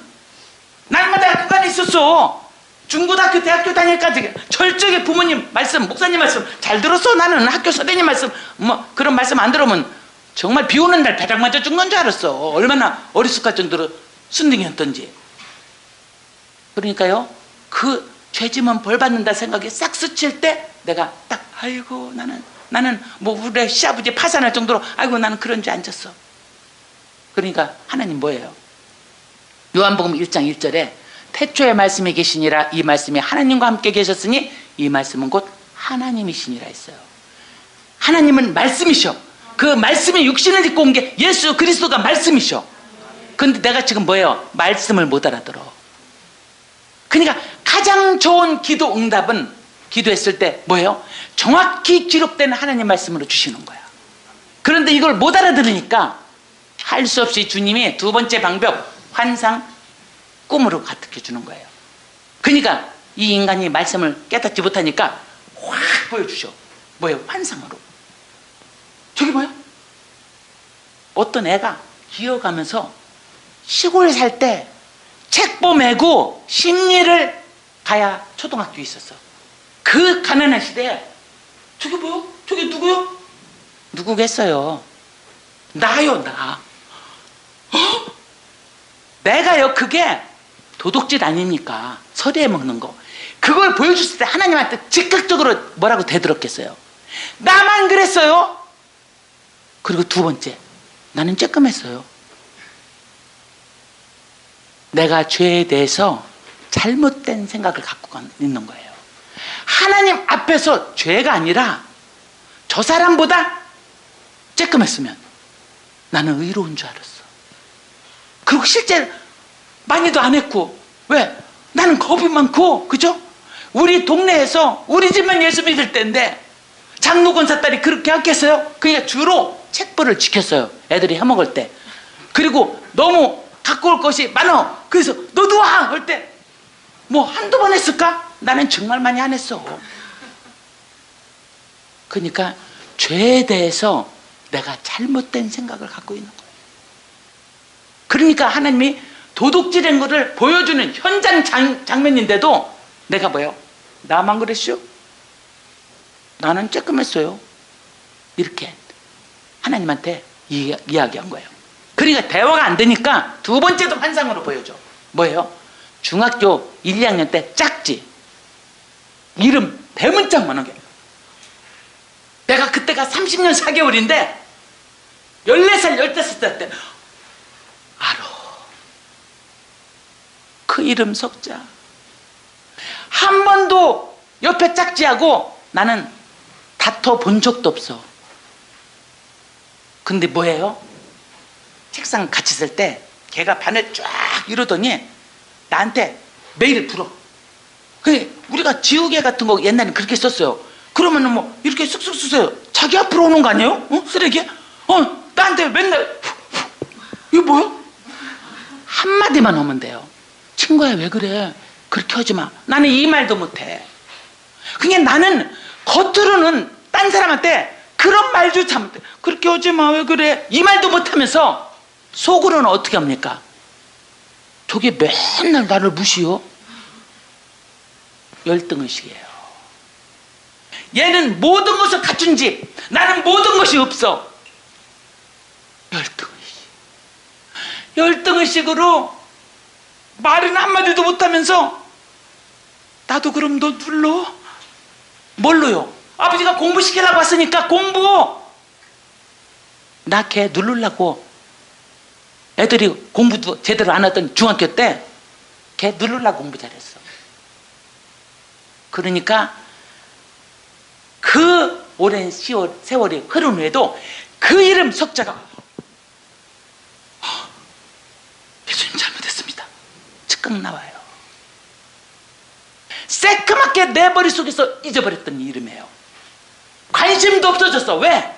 날마다 학교 안에 있었어. 중고등학교 대학교 다닐까지 철저하게 부모님 말씀, 목사님 말씀 잘 들었어. 나는 학교 선생님 말씀 뭐 그런 말씀 안 들으면 정말 비 오는 날 배당 맞아 죽는 줄 알았어. 얼마나 어리숙할 정도로 순둥이였던지. 그러니까요, 그 죄지면 벌 받는다 생각이 싹 스칠 때 내가 딱 아이고 나는 뭐 우리 시아버지 파산할 정도로 아이고 나는 그런 죄 안 졌어. 그러니까 하나님 뭐예요? 요한복음 1장 1절에 태초에 말씀이 계시니라. 이 말씀이 하나님과 함께 계셨으니 이 말씀은 곧 하나님이시니라 했어요. 하나님은 말씀이셔. 그 말씀이 육신을 입고 온 게 예수 그리스도가 말씀이셔. 근데 내가 지금 뭐예요? 말씀을 못 알아들어. 그러니까 가장 좋은 기도 응답은 기도했을 때 뭐예요? 정확히 기록된 하나님 말씀으로 주시는 거야. 그런데 이걸 못 알아들으니까 할 수 없이 주님이 두 번째 방법, 환상, 꿈으로 가득해 주는 거예요. 그러니까 이 인간이 말씀을 깨닫지 못하니까 확 보여주셔. 뭐예요? 환상으로. 저기 뭐예요? 어떤 애가 기어가면서 시골에 살 때 책보 메고 심리를 가야 초등학교에 있었어. 그 가난한 시대에 저게 뭐요? 저게 누구요? 누구겠어요? 나요, 나. 내가요, 그게 도둑질 아닙니까? 서리에 먹는 거. 그걸 보여줬을 때 하나님한테 즉각적으로 뭐라고 대들었겠어요? 나만 그랬어요? 그리고 두 번째, 나는 쬐끔했어요. 내가 죄에 대해서 잘못된 생각을 갖고 있는 거예요. 하나님 앞에서 죄가 아니라 저 사람보다 쬐끔했으면 나는 의로운 줄 알았어. 그리고 실제 많이도 안 했고. 왜? 나는 겁이 많고, 그죠? 우리 동네에서 우리 집만 예수 믿을 때인데 장로 권사 딸이 그렇게 했겠어요? 그러니까 주로 책벌을 지켰어요. 애들이 해먹을 때. 그리고 너무 갖고 올 것이 많아. 그래서 너도 와! 할 때 뭐 한두 번 했을까? 나는 정말 많이 안 했어. 그러니까 죄에 대해서 내가 잘못된 생각을 갖고 있는 거예요. 그러니까 하나님이 도둑질한 것을 보여주는 현장 장면인데도 내가 뭐예요? 나만 그랬슈? 나는 쬐끔했어요. 이렇게 하나님한테 이야기한 거예요. 그러니까 대화가 안 되니까 두 번째도 환상으로 보여줘. 뭐예요? 중학교 1, 2학년 때 짝지. 이름 대문짝만한 게. 내가 그때가 30년 4개월인데 14살, 15살 때 알아. 그 이름 석자. 한 번도 옆에 짝지하고 나는 다퉈 본 적도 없어. 근데 뭐예요? 책상 같이 있을 때 걔가 반을 쫙 이러더니 나한테 매일 불어. 우리가 지우개 같은 거 옛날에 그렇게 썼어요. 그러면은 뭐 이렇게 쓱쓱 쓰세요. 자기 앞으로 오는 거 아니에요? 쓰레기? 나한테 맨날 이거 뭐야? 한마디만 하면 돼요. 친구야, 왜 그래? 그렇게 하지 마. 나는 이 말도 못해. 그냥 나는 겉으로는 딴 사람한테 그런 말조차 못해. 그렇게 하지 마, 왜 그래? 이 말도 못하면서 속으로는 어떻게 합니까? 저게 맨날 나를 무시요? 열등의식이에요. 얘는 모든 것을 갖춘 집, 나는 모든 것이 없어. 열등의식. 열등의식으로 말은 한마디도 못하면서 나도 그럼 너 눌러? 뭘로요? 아버지가 공부시키려고 왔으니까 공부! 나 걔 누르려고. 애들이 공부도 제대로 안 하던 중학교 때 걔 누르려고 공부 잘했어. 그러니까 그 오랜 세월이 흐른 후에도 그 이름 석자가 예수님 잘못했습니다. 즉각 나와요. 새까맣게 내 머릿속에서 잊어버렸던 이름이에요. 관심도 없어졌어. 왜?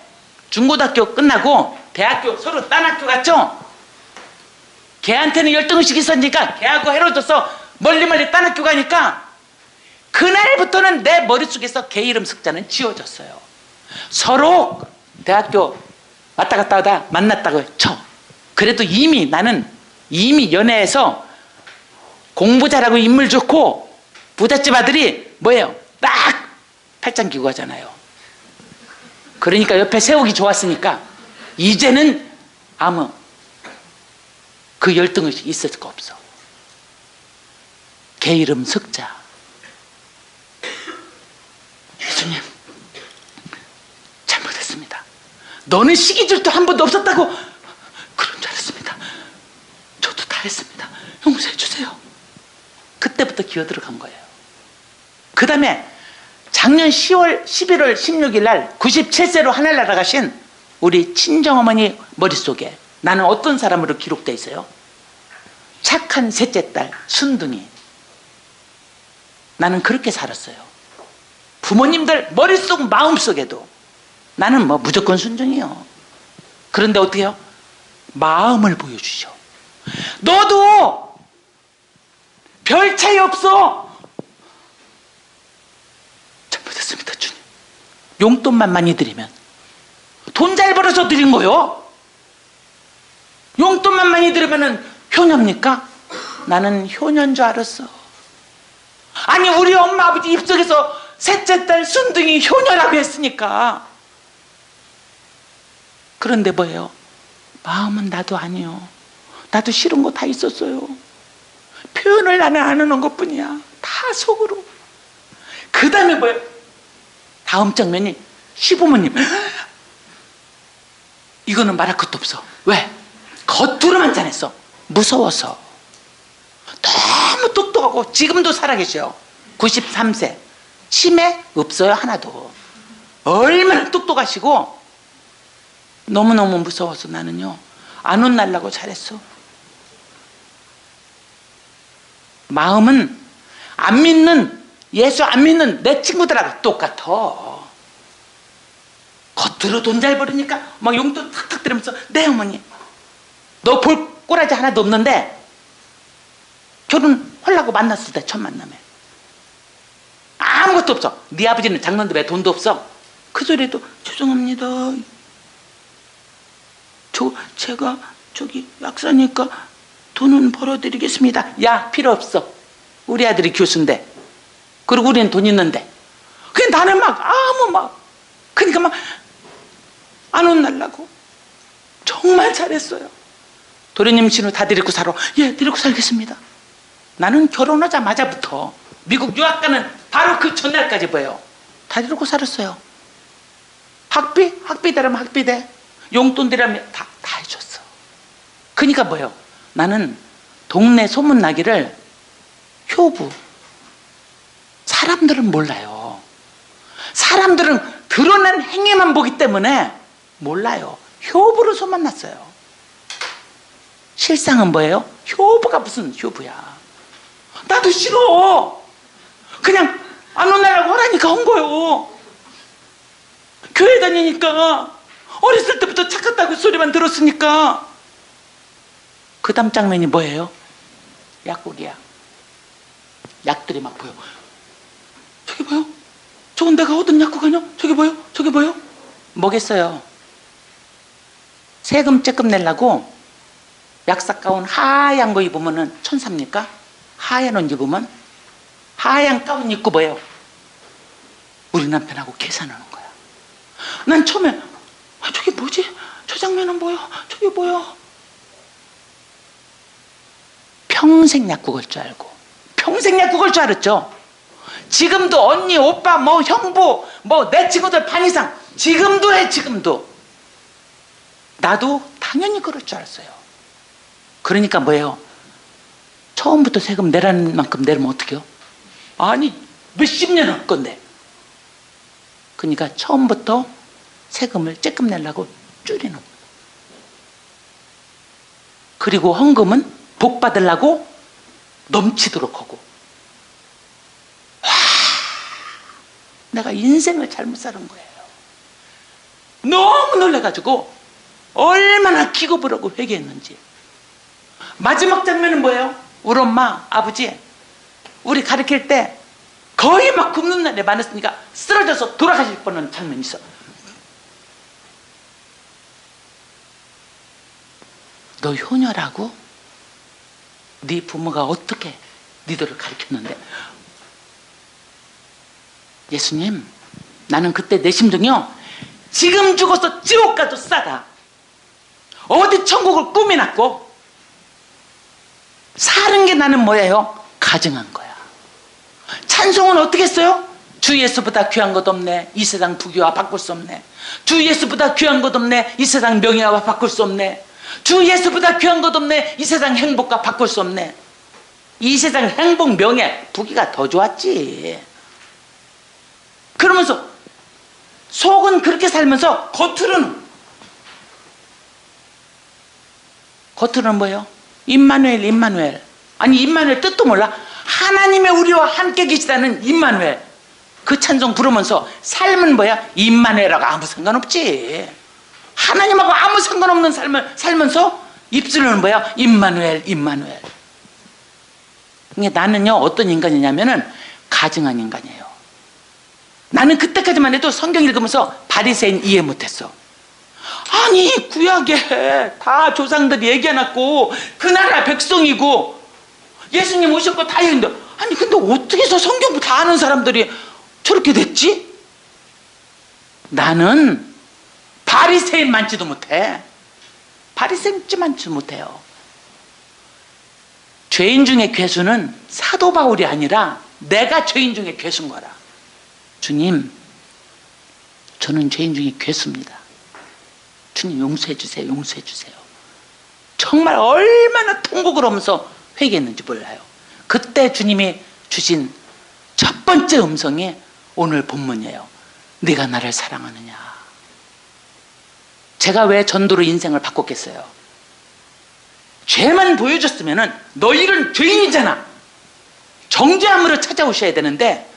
중고등학교 끝나고 대학교 서로 딴 학교 갔죠? 걔한테는 열등의식이 있었으니까 걔하고 헤어져서 멀리 딴 학교 가니까 그날부터는 내 머릿속에서 걔 이름 석자는 지워졌어요. 서로 대학교 왔다 갔다 하다 만났다고 쳐. 그래도 나는 이미 연애해서 공부 잘하고 인물 좋고 부잣집 아들이 뭐예요? 딱 팔짱 끼고 하잖아요. 그러니까 옆에 세우기 좋았으니까 이제는 아무 그 열등의식이 있을 수가 없어. 걔 이름 석자. 예수님 잘못했습니다. 너는 시기질도 한 번도 없었다고. 그런 줄 알았습니다. 저도 다 했습니다. 용서해 주세요. 그때부터 기어 들어간 거예요. 그 다음에 작년 11월 16일 날 97세로 하늘나라 가신 우리 친정어머니 머릿속에 나는 어떤 사람으로 기록되어 있어요? 착한 셋째 딸 순둥이. 나는 그렇게 살았어요. 부모님들 머릿속 마음속에도 나는 뭐 무조건 순종이요. 그런데 어떻게 해요? 마음을 보여주죠. 너도 별 차이 없어. 잘못했습니다 주님. 용돈만 많이 드리면 돈 잘 벌어서 드린 거요. 용돈만 많이 드리면 효녀입니까? 나는 효녀인 줄 알았어. 아니 우리 엄마 아버지 입속에서 셋째 딸 순둥이 효녀라고 했으니까. 그런데 뭐예요? 마음은 나도 아니요. 나도 싫은 거 다 있었어요. 표현을 나는 안 하는 것뿐이야. 다 속으로. 그 다음에 뭐예요? 다음 장면이 시부모님. 이거는 말할 것도 없어. 왜? 겉으로만 잘했어. 무서워서. 너무 똑똑하고 지금도 살아계셔. 93세. 치매 없어요, 하나도. 얼마나 똑똑하시고 너무너무 무서워서 나는요 안 혼날라고 잘했어. 마음은 안 믿는, 예수 안 믿는 내 친구들하고 똑같아. 겉으로 돈 잘 벌으니까 막 용돈 탁탁 들으면서 네 어머니 너 볼 꼬라지 하나도 없는데 결혼하려고 만났을 때 첫 만남에 아무것도 없어. 네 아버지는 장난도 왜 돈도 없어. 그 소리도 죄송합니다. 제가 저기 약사니까 돈은 벌어드리겠습니다. 야 필요 없어. 우리 아들이 교수인데 그리고 우리는 돈 있는데. 그냥 나는 그러니까 막 안 혼날라고 정말 잘했어요. 도련님 신우 다 데리고 살아. 예, 데리고 살겠습니다. 나는 결혼하자마자부터 미국 유학 가는 바로 그 전날까지 뭐예요? 다 데리고 살았어요. 학비 대라면 학비대, 용돈 대라면 다 해줬어. 그러니까 뭐예요? 나는 동네 소문나기를 효부. 사람들은 몰라요. 사람들은 드러난 행위만 보기 때문에 몰라요. 효부로 소문났어요. 실상은 뭐예요? 효부가 무슨 효부야. 나도 싫어. 그냥 안 혼나라고 하라니까 한 거예요. 교회 다니니까 어렸을 때부터 착했다고 소리만 들었으니까. 그 다음 장면이 뭐예요? 약국이야. 약들이 막 보여. 저기 보여? 저건 내가 얻은 약국 아니야? 저기 보여? 저기 보여? 뭐겠어요? 세금 쬐끔 내려고 약사 가운 하얀 거 입으면은 천사입니까? 하얀 옷 입으면 하얀 가운 입고 뭐예요? 우리 남편하고 계산하는 거야. 난 처음에 저게 뭐지? 저 장면은 뭐야? 저게 뭐야? 평생 약국 올 줄 알고 평생 약국 올 줄 알았죠. 지금도 언니, 오빠, 형부, 내 친구들 반 이상 지금도 해. 지금도 나도 당연히 그럴 줄 알았어요. 그러니까 뭐예요? 처음부터 세금 내라는 만큼 내면 어떡해요? 아니 몇십 년 할 건데. 그러니까 처음부터 세금을 쬐끔 내려고 줄이는. 그리고 헌금은 복 받으려고 넘치도록 하고. 와, 내가 인생을 잘못 사는 거예요. 너무 놀라가지고 얼마나 기겁을 하고 회개했는지. 마지막 장면은 뭐예요? 우리 엄마, 아버지 우리 가르칠 때 거의 막 굶는 날이 많았으니까 쓰러져서 돌아가실 뻔한 장면이 있어. 너 효녀라고? 네 부모가 어떻게 니들을 가르쳤는데? 예수님, 나는 그때 내 심정이요 지금 죽어서 지옥 가도 싸다. 어디 천국을 꾸며놨고 사는 게 나는 뭐예요? 가증한 거야. 찬송은 어떻게 했어요? 주 예수보다 귀한 것 없네. 이 세상 부귀와 바꿀 수 없네. 주 예수보다 귀한 것 없네. 이 세상 명예와 바꿀 수 없네. 주 예수보다 귀한 것 없네. 이 세상 행복과 바꿀 수 없네. 이 세상 행복, 명예, 부귀가 더 좋았지. 그러면서 속은 그렇게 살면서 겉으로는 뭐예요? 임마누엘, 임마누엘. 아니 임마누엘 뜻도 몰라. 하나님의 우리와 함께 계시다는 임마누엘. 그 찬송 부르면서 삶은 뭐야? 임마누엘하고 아무 상관없지. 하나님하고 아무 상관없는 삶을 살면서 입술로는 뭐야? 임마누엘, 임마누엘. 나는요 어떤 인간이냐면은 가증한 인간이에요. 나는 그때까지만 해도 성경 읽으면서 바리새인 이해 못했어. 아니 구약에 다 조상들이 얘기해놨고 그 나라 백성이고 예수님 오셨고 다 했는데, 아니 근데 어떻게 해서 성경 다 아는 사람들이 저렇게 됐지? 나는 바리새인 많지도 못해. 바리새인 많지도 못해요. 죄인 중에 괴수는 사도 바울이 아니라 내가 죄인 중에 괴수인 거라. 주님, 저는 죄인 중에 괴수입니다. 주님 용서해 주세요. 용서해 주세요. 정말 얼마나 통곡을 하면서 회개했는지 몰라요. 그때 주님이 주신 첫 번째 음성이 오늘 본문이에요. 네가 나를 사랑하느냐. 제가 왜 전도로 인생을 바꿨겠어요? 죄만 보여줬으면 너희는 죄인이잖아, 정죄함으로 찾아오셔야 되는데,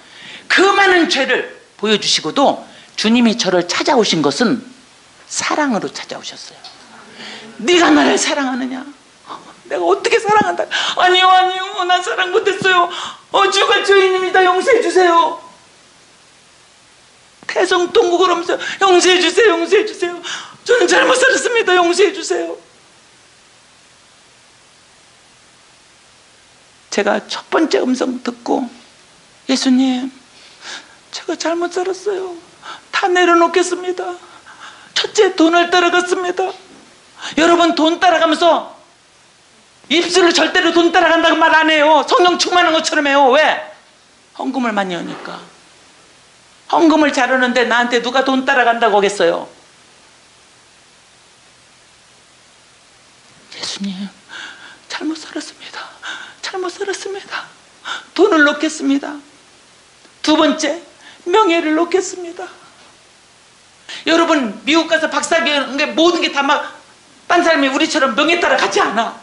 그 많은 죄를 보여주시고도 주님이 저를 찾아오신 것은 사랑으로 찾아오셨어요. 네가 나를 사랑하느냐. 내가 어떻게 사랑한다. 아니요 아니요, 난 사랑 못했어요. 주가 죄인입니다. 용서해 주세요. 태성통곡을 하면서 용서해 주세요. 용서해 주세요. 저는 잘못 살았습니다. 용서해 주세요. 제가 첫 번째 음성 듣고, 예수님, 제가 잘못 살았어요. 다 내려놓겠습니다. 첫째, 돈을 따라갔습니다. 여러분, 돈 따라가면서 입술로 절대로 돈 따라간다고 말 안 해요. 성령 충만한 것처럼 해요. 왜? 헌금을 많이 하니까. 헌금을 잘하는데 나한테 누가 돈 따라간다고 하겠어요? 예수님, 잘못 살았습니다. 잘못 살았습니다. 돈을 놓겠습니다. 두 번째, 명예를 놓겠습니다. 여러분, 미국 가서 박사학위 하는 게 모든 게 다 막 딴 사람이 우리처럼 명예 따라 가지 않아.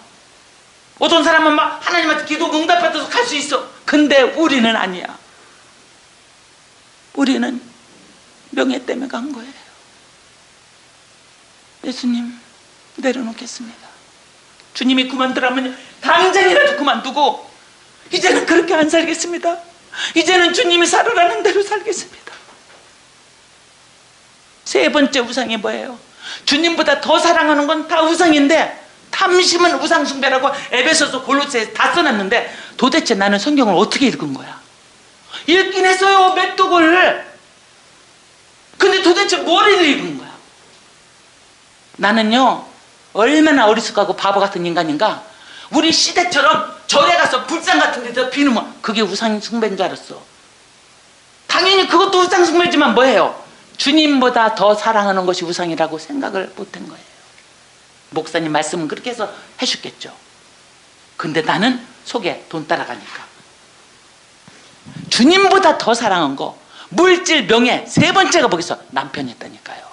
어떤 사람은 막 하나님한테 기도 응답받아서 갈 수 있어. 근데 우리는 아니야. 우리는 명예 때문에 간 거예요. 예수님, 내려놓겠습니다. 주님이 그만두라면 당장이라도 그만두고, 이제는 그렇게 안 살겠습니다. 이제는 주님이 살으라는 대로 살겠습니다. 세 번째 우상이 뭐예요? 주님보다 더 사랑하는 건 다 우상인데, 탐심은 우상 숭배라고 에베소서 골로새에 다 써놨는데, 도대체 나는 성경을 어떻게 읽은 거야? 읽긴 했어요, 몇 독을. 근데 도대체 뭘 읽은 거야? 나는요, 얼마나 어리숙하고 바보 같은 인간인가. 우리 시대처럼 절에 가서 불상 같은 데서 비누면 그게 우상 숭배인 줄 알았어. 당연히 그것도 우상 숭배지만 뭐예요? 주님보다 더 사랑하는 것이 우상이라고 생각을 못한 거예요. 목사님 말씀은 그렇게 해서 해주겠죠. 근데 나는 속에 돈 따라가니까. 주님보다 더 사랑한 거, 물질, 명예, 세 번째가 뭐겠어? 남편이었다니까요.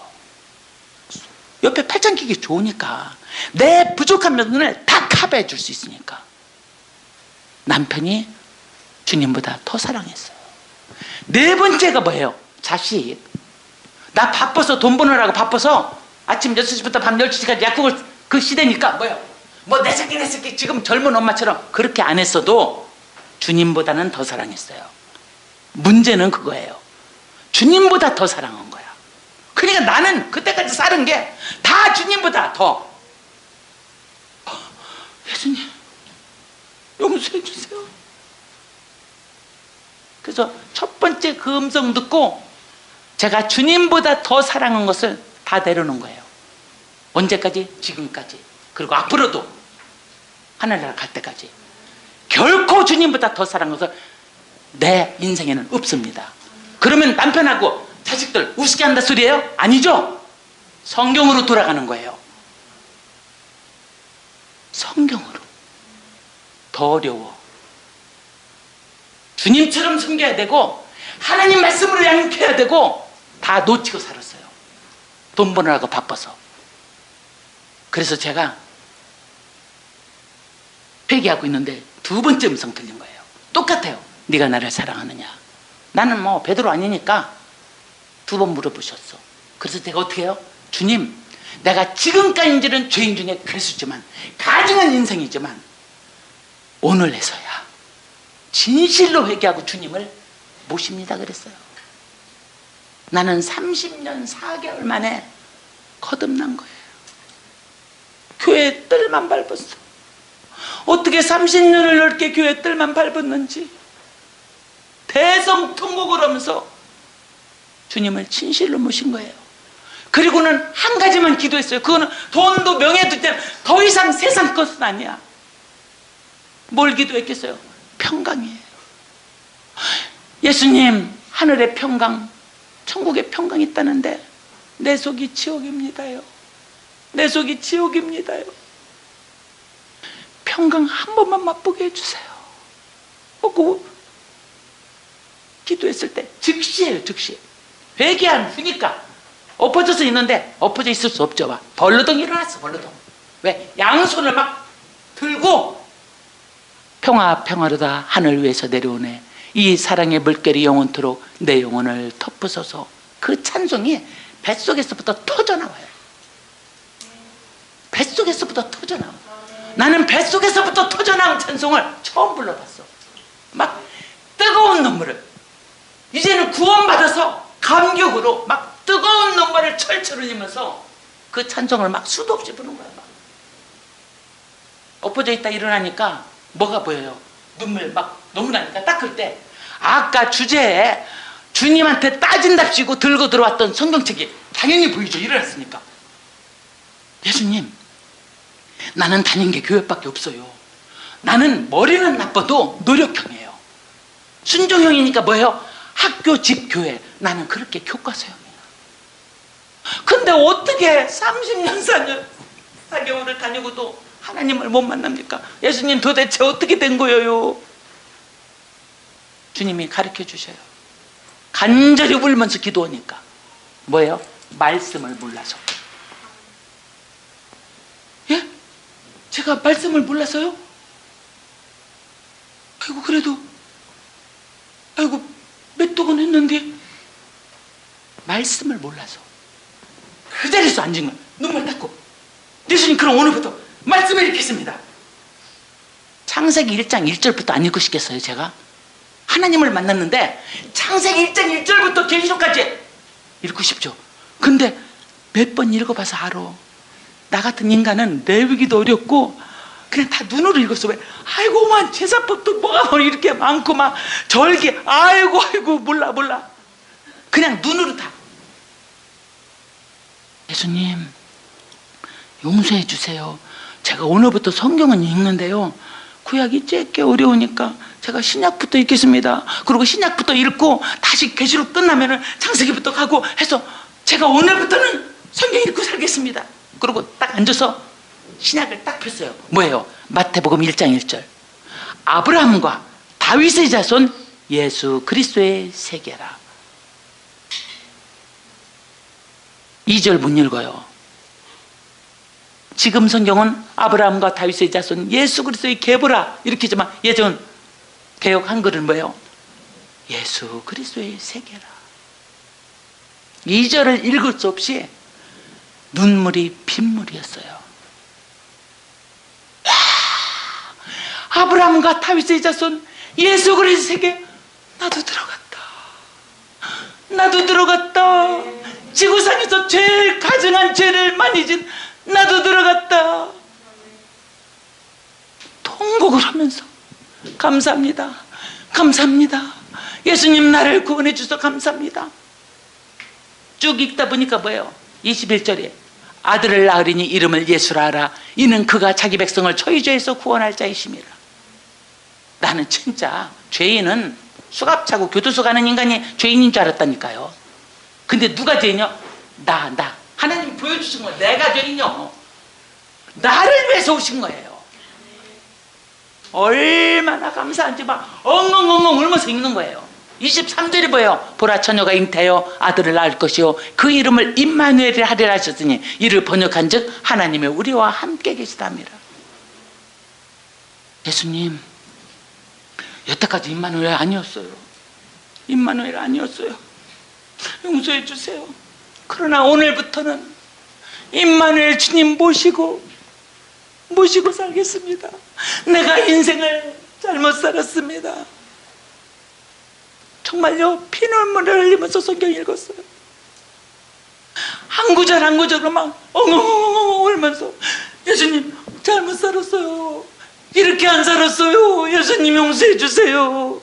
옆에 팔짱 끼기 좋으니까, 내 부족한 면을 다 커버해 줄 수 있으니까. 남편이 주님보다 더 사랑했어요. 네 번째가 뭐예요? 자식. 나 바빠서, 돈 버느라고 바빠서 아침 6시부터 밤 12시까지 약국을, 그 시대니까 뭐예요? 뭐 내 새끼 지금 젊은 엄마처럼 그렇게 안 했어도 주님보다는 더 사랑했어요. 문제는 그거예요. 주님보다 더 사랑한 거야. 그러니까 나는 그때까지 사는 게 다 주님보다 더. 예수님, 용서해 주세요. 그래서 첫 번째 그 음성 듣고 제가 주님보다 더 사랑한 것을 다 내려놓은 거예요. 언제까지? 지금까지. 그리고 앞으로도 하늘나라 갈 때까지. 결코 주님보다 더 사랑한 것을 내 인생에는 없습니다. 그러면 남편하고 자식들 우습게 한다 소리예요? 아니죠? 성경으로 돌아가는 거예요. 성경으로. 더 어려워. 주님처럼 섬겨야 되고 하나님 말씀으로 양육해야 되고 다 놓치고 살았어요. 돈 버느라고 바빠서. 그래서 제가 회개하고 있는데 두 번째 음성 들린 거예요. 똑같아요. 네가 나를 사랑하느냐. 나는 뭐 베드로 아니니까 두 번 물어보셨어. 그래서 제가 어떻게 해요? 주님, 내가 지금까지는 죄인 중에 괴수지만, 가증한 인생이지만 오늘에서야 진실로 회개하고 주님을 모십니다 그랬어요. 나는 30년 4개월 만에 거듭난 거예요. 교회 뜰만 밟았어. 어떻게 30년을 넘게 교회 뜰만 밟았는지 대성통곡을 하면서 주님을 진실로 모신 거예요. 그리고는 한 가지만 기도했어요. 그거는 돈도 명예도 있잖아요. 더 이상 세상 것은 아니야. 뭘 기도했겠어요? 평강이에요. 예수님, 하늘의 평강, 천국의 평강이 있다는데 내 속이 지옥입니다요. 내 속이 지옥입니다요. 평강 한 번만 맛보게 해주세요. 하고 기도했을 때 즉시예요. 즉시. 회개한 후니까 엎어져서 있는데 엎어져 있을 수 없죠. 막 벌러덩 일어났어. 벌러덩. 왜? 양손을 막 들고 평화 평화로다 하늘 위에서 내려오네. 이 사랑의 물결이 영원토록 내 영혼을 덮으소서. 그 찬송이 뱃속에서부터 터져나와요. 뱃속에서부터 터져나와. 나는 뱃속에서부터 터져나온 찬송을 처음 불러봤어. 막 뜨거운 눈물을, 이제는 구원받아서 감격으로 막 뜨거운 눈물을 철철 흘리면서 그 찬송을 막 수도 없이 부르는 거야. 막 엎어져 있다 일어나니까 뭐가 보여요? 눈물 막 너무 나니까 닦을 때 아까 주제에 주님한테 따진답시고 들고 들어왔던 성경책이 당연히 보이죠. 일어났으니까. 예수님, 나는 다닌 게 교회밖에 없어요. 나는 머리는 나빠도 노력형이에요. 순종형이니까 뭐예요? 학교, 집, 교회. 나는 그렇게 교과서형이에요. 근데 어떻게 30년 4개월을 다니고도 하나님을 못 만납니까? 예수님 도대체 어떻게 된 거예요? 주님이 가르쳐 주셔요. 간절히 울면서 기도하니까 뭐예요? 말씀을 몰라서. 예? 제가 말씀을 몰라서요? 아이고 그래도 아이고 몇 독은 했는데 말씀을 몰라서 그 자리에서 앉은 거예요. 눈물 닦고 예수님 그럼 오늘부터 말씀을 읽겠습니다. 창세기 1장 1절부터 안 읽고 싶겠어요? 제가 하나님을 만났는데 창세기 1장 1절부터 계시록까지 읽고 싶죠. 근데 몇 번 읽어봐서 알아. 나 같은 인간은 내우기도 어렵고 그냥 다 눈으로 읽었어. 왜? 아이고만 제사법도 뭐가 이렇게 많고 막 절기 아이고 몰라 그냥 눈으로 다. 예수님 용서해 주세요. 제가 오늘부터 성경은 읽는데요 구약이 쬐게 어려우니까 제가 신약부터 읽겠습니다. 그리고 신약부터 읽고 다시 계시록 끝나면은 창세기부터 가고 해서 제가 오늘부터는 성경 읽고 살겠습니다. 그리고 딱 앉아서 신약을 딱 폈어요. 뭐예요? 마태복음 1장 1절. 아브라함과 다윗의 자손 예수 그리스도의 세계라. 2절 못 읽어요. 지금 성경은 아브라함과 다윗의 자손 예수 그리스도의 계보라 이렇게 하지만 예전 개역 한글은 뭐예요? 예수 그리스도의 세계라. 2절을 읽을 수 없이 눈물이 빗물이었어요. 아브라함과 다윗의 자손 예수 그리스도의 세계. 나도 들어갔다. 지구상에서 제일 가증한 죄를 많이 진 나도 들어갔다. 통곡을 하면서 감사합니다. 예수님 나를 구원해 주셔서 감사합니다. 쭉 읽다 보니까 뭐예요? 21절에 아들을 낳으리니 이름을 예수라 하라. 이는 그가 자기 백성을 저희죄에서 구원할 자이심이라. 나는 진짜 죄인은 수갑 차고 교도소 가는 인간이 죄인인 줄 알았다니까요. 근데 누가 죄인이요? 나 하나님이 보여주신 거예요. 내가 죄인이요. 나를 위해서 오신 거예요. 얼마나 감사한지 막 엉엉엉엉 울면서 읽는 거예요. 23절이 뭐예요? 보라 처녀가 잉태하여 아들을 낳을 것이요 그 이름을 임마누엘이라 하리라 하셨으니 이를 번역한 즉 하나님이 우리와 함께 계시답니다. 예수님 여태까지 임마누엘 아니었어요. 용서해 주세요. 그러나 오늘부터는 임마누엘 주님 모시고 살겠습니다. 내가 인생을 잘못 살았습니다. 정말요 피눈물을 흘리면서 성경 읽었어요. 한 구절로 막 엉엉엉엉 울면서 예수님 잘못 살았어요. 이렇게 안 살았어요. 예수님 용서해 주세요.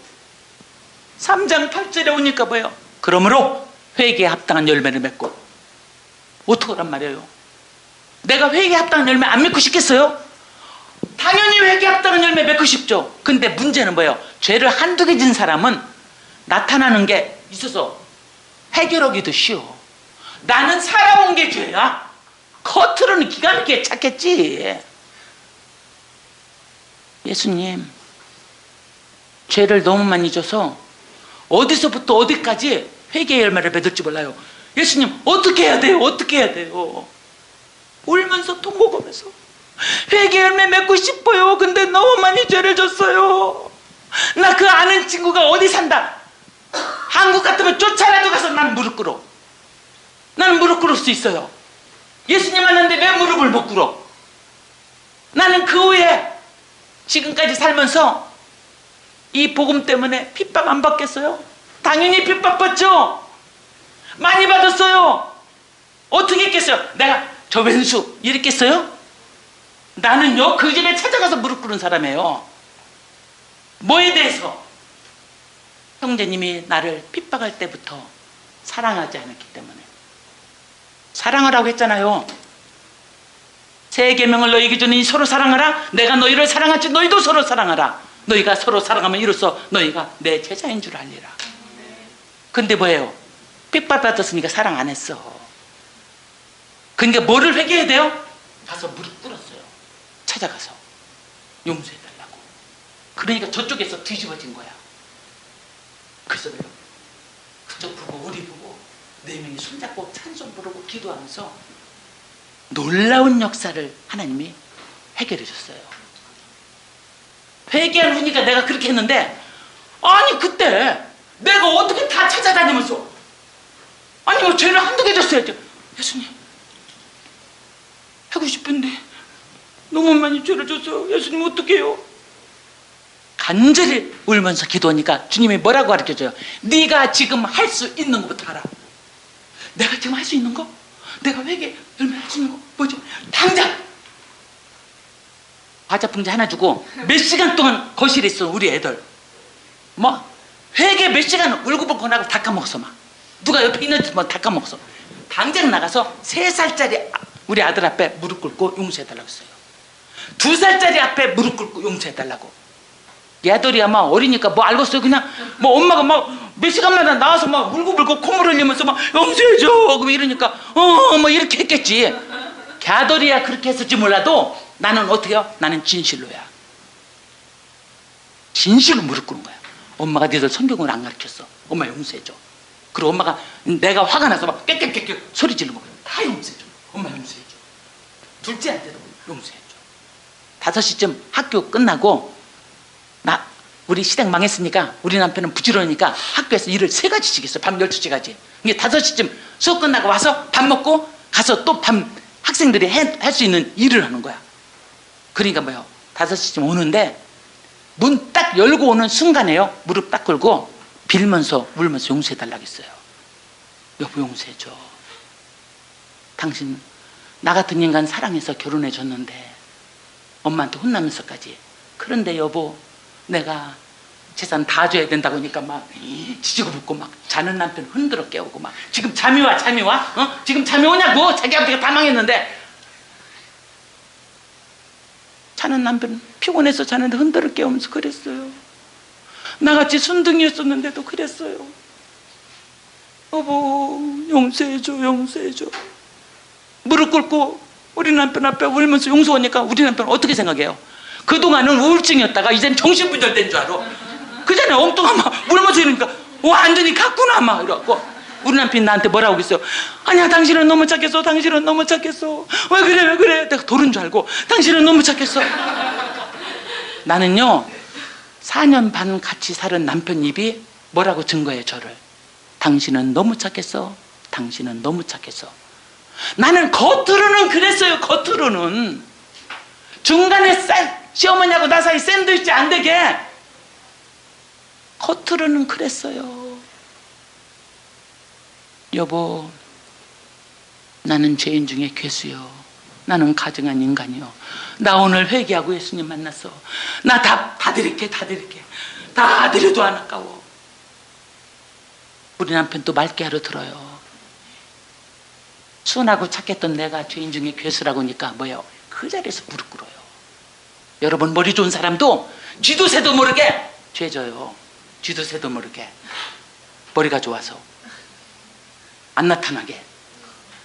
3장 8절에 오니까 뭐예요? 그러므로 회개에 합당한 열매를 맺고. 어떡하란 말이에요? 내가 회개에 합당한 열매 안 맺고 싶겠어요? 당연히 회개합당한 열매 맺고 싶죠. 근데 문제는 뭐예요? 죄를 한두 개 진 사람은 나타나는 게 있어서 해결하기도 쉬워. 나는 살아온 게 죄야. 겉으로는 기가 막히게 착했지. 예수님, 죄를 너무 많이 져서 어디서부터 어디까지 회개의 열매를 맺을지 몰라요. 예수님, 어떻게 해야 돼요? 어떻게 해야 돼요? 울면서 통곡하면서 회개 열매 맺고 싶어요. 근데 너무 많이 죄를 졌어요. 나 그 아는 친구가 어디 산다. 한국 같으면 쫓아라도 가서 난 무릎 꿇어. 나는 무릎 꿇을 수 있어요. 예수님 만났는데 왜 무릎을 못 꿇어? 나는 그 후에 지금까지 살면서 이 복음 때문에 핍박 안 받겠어요? 당연히 핍박 받죠. 많이 받았어요. 어떻게 했겠어요? 내가 저 왼수 이랬겠어요? 나는요 그 집에 찾아가서 무릎 꿇은 사람이에요. 뭐에 대해서? 형제님이 나를 핍박할 때부터 사랑하지 않았기 때문에. 사랑하라고 했잖아요. 새 계명을 너희에게 주니 서로 사랑하라. 내가 너희를 사랑하지 너희도 서로 사랑하라. 너희가 서로 사랑하면 이로써 너희가 내 제자인 줄 알리라. 근데 뭐예요? 핍박받았으니까 사랑 안 했어. 그러니까 뭐를 회개해야 돼요? 가서 무릎 꿇었어요. 찾아가서 용서해달라고. 그러니까 저쪽에서 뒤집어진 거야. 그래서 그쪽 부부 우리 부부 네 명이 손잡고 찬송 부르고 기도하면서 놀라운 역사를 하나님이 해결해 줬어요. 회개한 후니까 내가 그렇게 했는데, 아니 그때 내가 어떻게 다 찾아다니면서, 아니 뭐 죄를 한두 개 졌어야죠. 예수님 하고 싶은데 너무 많이 죄를 졌어요. 예수님 어떡해요? 간절히 울면서 기도하니까 주님이 뭐라고 가르쳐줘요? 네가 지금 할 수 있는 것부터 하라. 내가 지금 할 수 있는 거? 내가 회개 열매 할 수 있는 거 뭐지? 당장 과자 봉지 하나 주고 몇 시간 동안 거실에 있어. 우리 애들 뭐 회개 몇 시간 울고불고 나고 다 까먹었어. 막 누가 옆에 있는지 뭐 다 까먹었어. 당장 나가서 3살짜리 우리 아들 앞에 무릎 꿇고 용서해달라고 했어요. 2살짜리 앞에 무릎 꿇고 용서해달라고. 얘들이야 막 어리니까 뭐 알겠어요. 그냥 뭐 엄마가 막 몇 시간마다 나와서 막 울고불고 콧물 흘리면서 막 용서해줘 그럼 이러니까 뭐 이렇게 했겠지. 걔들이야 그렇게 했을지 몰라도 나는 어떻게 해요? 나는 진실로야. 진실로 무릎 꿇은 거야. 엄마가 니들 성경을 안 가르쳤어. 엄마 용서해줘. 그리고 엄마가 내가 화가 나서 막 깨깨깨깨 소리 지르고 다 용서해줘. 엄마 용서해줘. 둘째한테도 용서해줘. 5시쯤 학교 끝나고 우리 시댁 망했으니까 우리 남편은 부지런하니까 학교에서 일을 3가지씩 했어요. 밤 12시까지. 이게 5시쯤 수업 끝나고 와서 밥 먹고 가서 또 밤 학생들이 할 수 있는 일을 하는 거야. 그러니까 뭐요? 5시쯤 오는데 문 딱 열고 오는 순간에요. 무릎 딱 꿇고 빌면서 울면서 용서해달라고 했어요. 여보 용서해줘. 당신 나 같은 인간 사랑해서 결혼해줬는데 엄마한테 혼나면서까지. 그런데 여보 내가 재산 다 줘야 된다고 하니까 막 지지고 붓고 막 자는 남편 흔들어 깨우고 막 지금 잠이 와? 지금 잠이 오냐고? 자기 아버지가 다 망했는데. 자는 남편 피곤해서 자는데 흔들어 깨우면서 그랬어요. 나같이 순둥이였었는데도 그랬어요. 여보 용서해줘 용서해줘. 무릎 꿇고 우리 남편 앞에 울면서 용서하니까 우리 남편은 어떻게 생각해요? 그동안은 우울증이었다가 이젠 정신분열된 줄 알아. 그전에 엉뚱한 막 울면서 이러니까 완전히 갔구나 막 이러고. 우리 남편이 나한테 뭐라고 그랬어요? 아니야 당신은 너무 착했어. 당신은 너무 착했어. 왜 그래 왜 그래. 내가 돌은 줄 알고 당신은 너무 착했어. 나는요 4년 반 같이 살은 남편 입이 뭐라고 증거해 저를. 당신은 너무 착했어. 당신은 너무 착했어. 나는 겉으로는 그랬어요. 겉으로는. 중간에 시어머니하고 나 사이 샌드위치 안 되게 겉으로는 그랬어요. 여보 나는 죄인 중에 괴수요. 나는 가증한 인간이요. 나 오늘 회개하고 예수님 만났어. 나 다 드릴게 다 드릴게. 다 드려도 안 아까워. 우리 남편 또 맑게 하러 들어요. 순하고 착했던 내가 죄인 중에 괴수라고 하니까 뭐예요? 그 자리에서 무릎 꿇어요. 여러분, 머리 좋은 사람도 쥐도 새도 모르게 죄져요. 쥐도 새도 모르게. 머리가 좋아서 안 나타나게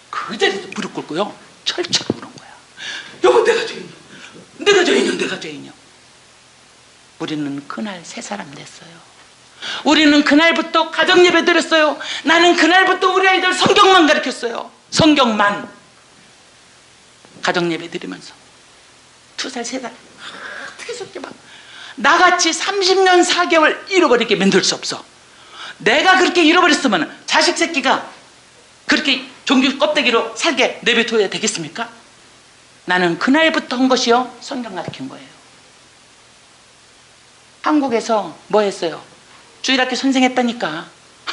그 자리에서 무릎 꿇고요 철철 우는 거야. 여보, 내가 죄인이요, 내가 죄인이요, 내가 죄인이요. 우리는 그날 새 사람 됐어요. 우리는 그날부터 가정예배 드렸어요. 나는 그날부터 우리 아이들 성경만 가르쳤어요. 성경만. 가정예배 드리면서 2살 3살 어떻게 저렇게 막 나같이 30년 4개월 잃어버리게 만들 수 없어. 내가 그렇게 잃어버렸으면 자식 새끼가 그렇게 종교 껍데기로 살게 내버려둬야 되겠습니까? 나는 그날부터 한 것이요 성경 가르친 거예요. 한국에서 뭐 했어요? 주일학교 선생했다니까.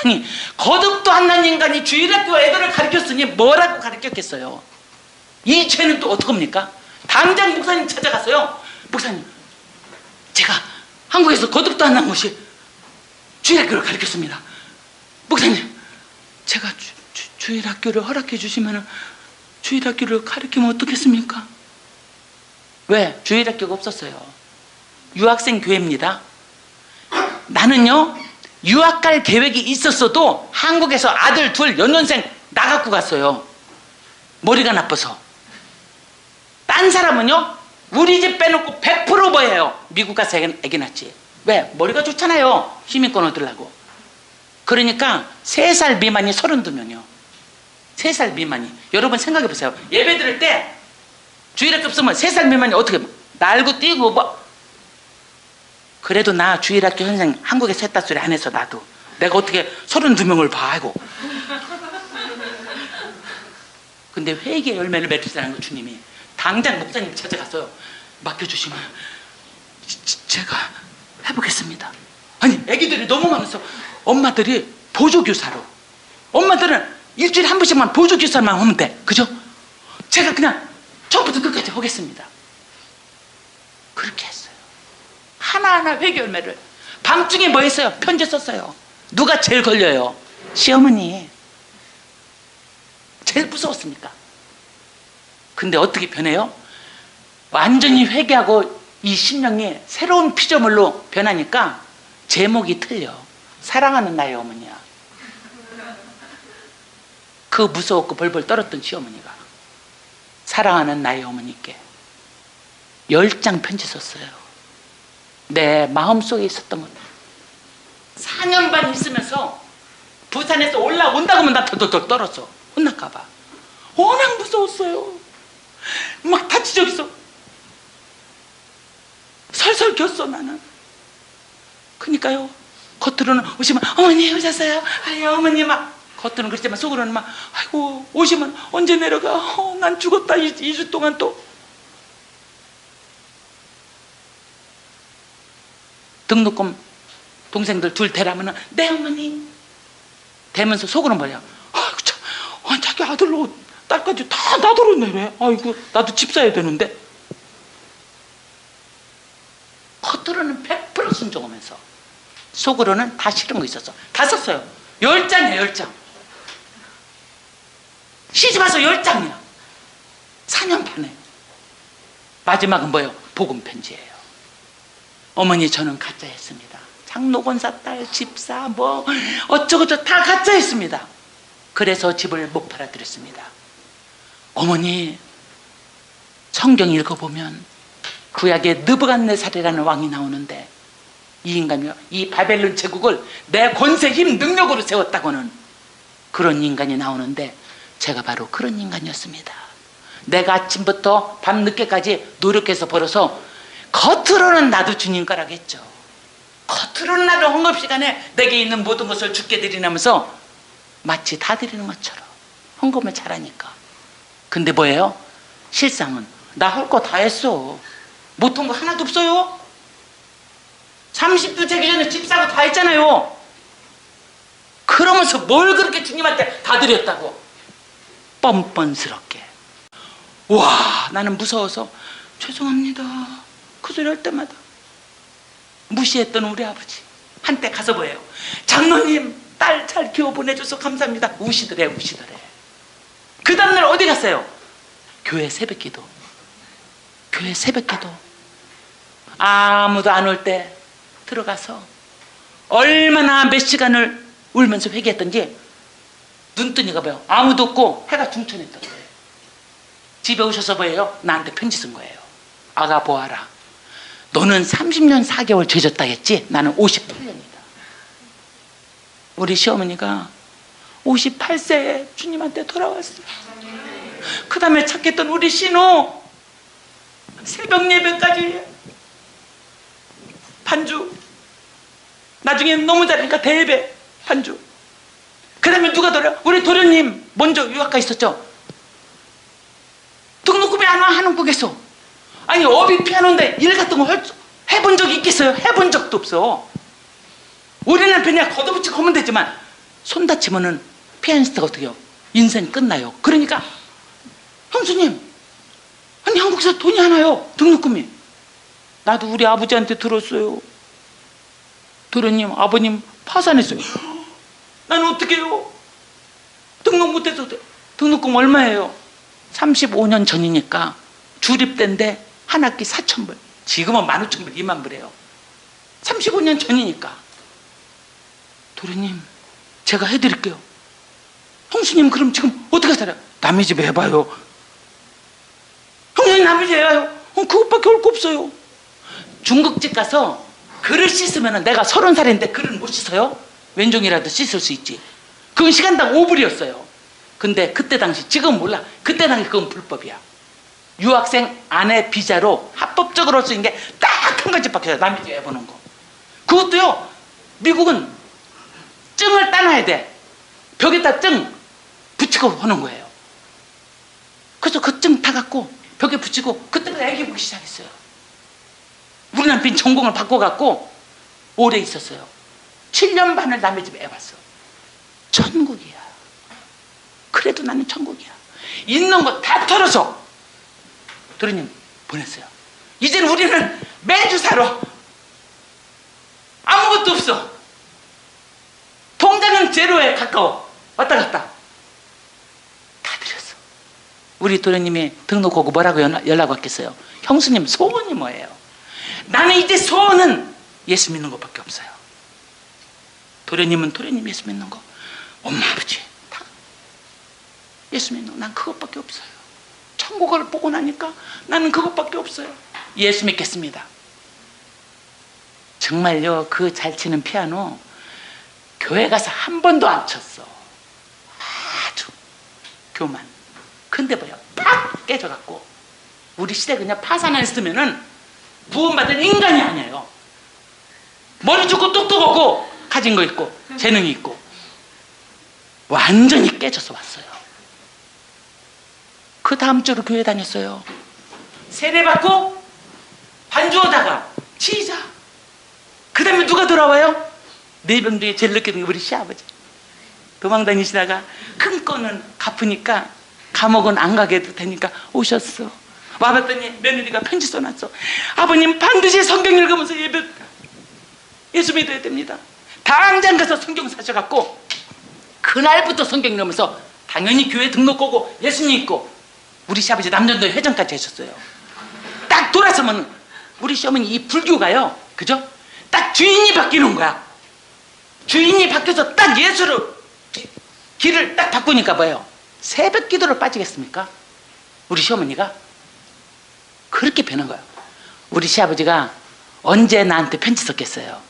아니, 거듭도 안 난 인간이 주일학교 애들을 가르쳤으니 뭐라고 가르쳤겠어요? 이 죄는 또 어떡합니까? 당장 목사님 찾아갔어요. 목사님, 제가 한국에서 거듭도 안 난 것이 주일학교를 가르쳤습니다. 목사님, 제가 주일학교를 허락해 주시면 주일학교를 가르치면 어떻겠습니까? 왜? 주일학교가 없었어요. 유학생 교회입니다. 나는요 유학 갈 계획이 있었어도 한국에서 아들 둘 연년생 나갖고 갔어요. 머리가 나빠서. 딴 사람은요 우리 집 빼놓고 100% 뭐예요? 미국 가서 애기 낳지. 왜? 머리가 좋잖아요. 시민권 얻으려고. 그러니까 3살 미만이 32명이요 3살 미만이. 여러분 생각해 보세요. 예배 드릴 때 주일학교 없으면 3살 미만이 어떻게 날고 뛰고 뭐. 그래도 나 주일학교 선생 한국에서 했다 소리 안 해서 나도 내가 어떻게 32명을 봐. 아이고. 근데 회개의 열매를 맺으시라는 거 주님이. 당장 목사님 찾아갔어요. 맡겨주시면 제가 해보겠습니다. 아니, 애기들이 너무 많아서 엄마들이 보조교사로, 엄마들은 일주일에 한 번씩만 보조교사만 하면 돼. 그죠? 제가 그냥 처음부터 끝까지 하겠습니다. 그렇게 했어요. 하나하나 회개 열매를. 밤중에 뭐 했어요? 편지 썼어요. 누가 제일 걸려요? 시어머니. 제일 무서웠으니까. 근데 어떻게 변해요? 완전히 회개하고 이 심령이 새로운 피조물로 변하니까 제목이 틀려. 사랑하는 나의 어머니야. 그 무서웠고 벌벌 떨었던 시어머니가 사랑하는 나의 어머니께 10장 편지 썼어요. 내 마음속에 있었던 것. 4년 반 있으면서 부산에서 올라온다고 하면 나 덜덜 떨었어. 혼날까봐. 워낙 무서웠어요. 막 다치적있어. 설설 겼어 나는. 그러니까요 겉으로는 오시면 어머니 오셨어요? 아유 어머니 막 겉으로는 그렇지만 속으로는 막 아이고 오시면 언제 내려가? 난 죽었다 2주 동안 또. 등록금 동생들 둘 대라면은 네 어머니 대면서 속으로는 뭐야? 아이고 참, 자기 아들로 딸까지 다 나더러 내래. 아이고 나도 집 사야 되는데. 겉으로는 100% 순종하면서 속으로는 다 싫은 거 있었어. 다 썼어요. 10장이에요 10장. 시집 와서 10장이야 4년 반에. 마지막은 뭐예요? 복음 편지예요. 어머니 저는 가짜였습니다. 장로권사 딸 집사 뭐 어쩌고저쩌고 다 가짜였습니다. 그래서 집을 못 팔아드렸습니다. 어머니 성경 읽어보면 구약에 느부갓네살이라는 왕이 나오는데 이 인간이요 이 바벨론 제국을 내 권세 힘 능력으로 세웠다고는 그런 인간이 나오는데 제가 바로 그런 인간이었습니다. 내가 아침부터 밤늦게까지 노력해서 벌어서 겉으로는 나도 주님 거라겠죠. 겉으로는 나도 헌금시간에 내게 있는 모든 것을 주께 드리면서 마치 다 드리는 것처럼 헌금을 잘하니까. 근데 뭐예요? 실상은 나 할 거 다 했어. 못한 거 하나도 없어요. 30도 되기 전에 집 사고 다 했잖아요. 그러면서 뭘 그렇게 주님한테 다 드렸다고 뻔뻔스럽게. 와 나는 무서워서 죄송합니다 그 소리 할 때마다. 무시했던 우리 아버지 한때 가서 뭐예요? 장로님 딸 잘 키워 보내줘서 감사합니다. 우시더래 우시더래. 그 다음날 어디 갔어요? 교회 새벽기도. 교회 새벽기도. 아무도 안 올 때 들어가서 얼마나 몇 시간을 울면서 회개했던지 눈뜨니가 봐요. 아무도 없고 해가 중천했던 거예요. 집에 오셔서 뭐예요? 나한테 편지 쓴 거예요. 아가 보아라. 너는 30년 4개월 죄졌다 했지? 나는 58년이다. 우리 시어머니가 58세에 주님한테 돌아왔어요. 그 다음에 찾겠던 우리 신우 새벽 예배까지 반주, 나중에 너무 잘하니까 대예배 반주. 그 다음에 누가 돌아? 우리 도련님 먼저 유학가 있었죠. 등록금이 안 와 하는 거겠어. 아니 어비 피아노인데 일 같은 거 해본 적이 있겠어요? 해본 적도 없어. 우리는 그냥 걷어붙이고 하면 되지만 손 다치면은 피아니스트가 어떻게 해요? 인생 끝나요. 그러니까 형수님, 아니 한국에서 돈이 하나요? 등록금이. 나도 우리 아버지한테 들었어요. 도련님 아버님 파산했어요. 나는 어떻게 해요? 등록 못해서. 등록금 얼마예요? 35년 전이니까 주립대인데 한 학기 4,000불. 지금은 15,000불, 2만 불이에요. 35년 전이니까. 도련님 제가 해드릴게요. 형수님 그럼 지금 어떻게 살아요? 남의 집에 해봐요. 형수님 남의 집에 해봐요. 그것밖에 올 거 없어요. 중국집 가서 그릇 씻으면 내가 30살인데 그릇 못 씻어요? 왼종이라도 씻을 수 있지. 그건 시간당 5불이었어요. 근데 그때 당시, 지금 몰라. 그때 당시 그건 불법이야. 유학생 아내 비자로 합법적으로 쓰인 게 딱 한 가지밖에 없어요. 남의 집에 해보는 거. 그것도요, 미국은 증을 따놔야 돼. 벽에다 증 붙이고 하는 거예요. 그래서 그 증 타갖고 벽에 붙이고 그때부터 애기 보기 시작했어요. 우리 남편이 전공을 바꿔갖고 오래 있었어요. 7년 반을 남의 집에 해봤어. 천국이야. 그래도 나는 천국이야. 있는 거 다 털어서 도련님 보냈어요. 이제는 우리는 매주 살아. 아무것도 없어. 통장은 제로에 가까워. 왔다 갔다 다 드렸어. 우리 도련님이 등록하고 뭐라고 연락 왔겠어요? 형수님 소원이 뭐예요? 나는 이제 소원은 예수 믿는 것밖에 없어요. 도련님은 도련님 예수 믿는 거, 엄마 아버지 다 예수 믿는 거. 난 그것밖에 없어요. 천국을 보고 나니까 나는 그것밖에 없어요. 예수 믿겠습니다. 정말요, 그 잘 치는 피아노 교회 가서 한 번도 안 쳤어. 아주 교만. 근데 뭐야, 팍 깨져갖고 우리 시대 그냥 파산 안 했으면은 구원받은 인간이 아니에요. 머리 좋고 똑똑하고 가진 거 있고 재능이 있고 완전히 깨져서 왔어요. 그 다음 주로 교회 다녔어요. 세례받고 반주하다가 치자. 그 다음에 누가 돌아와요? 4명 중에 제일 늦게 된 게 우리 시아버지. 도망다니시다가 큰 거는 갚으니까 감옥은 안 가게 해도 되니까 오셨어. 와봤더니 며느리가 편지 써놨어. 아버님 반드시 성경 읽으면서 예수 믿어야 됩니다. 당장 가서 성경 사셔갖고 그날부터 성경 읽으면서 당연히 교회 등록하고 예수님 있고 우리 시아버지 남전도 회장까지 하셨어요. 딱 돌아서면 우리 시어머니 이 불교가요, 그죠? 딱 주인이 바뀌는 거야. 주인이 바뀌어서 딱 예수로 길을 딱 바꾸니까 뭐예요? 새벽 기도를 빠지겠습니까? 우리 시어머니가 그렇게 변한 거예요. 우리 시아버지가 언제 나한테 편지 썼겠어요?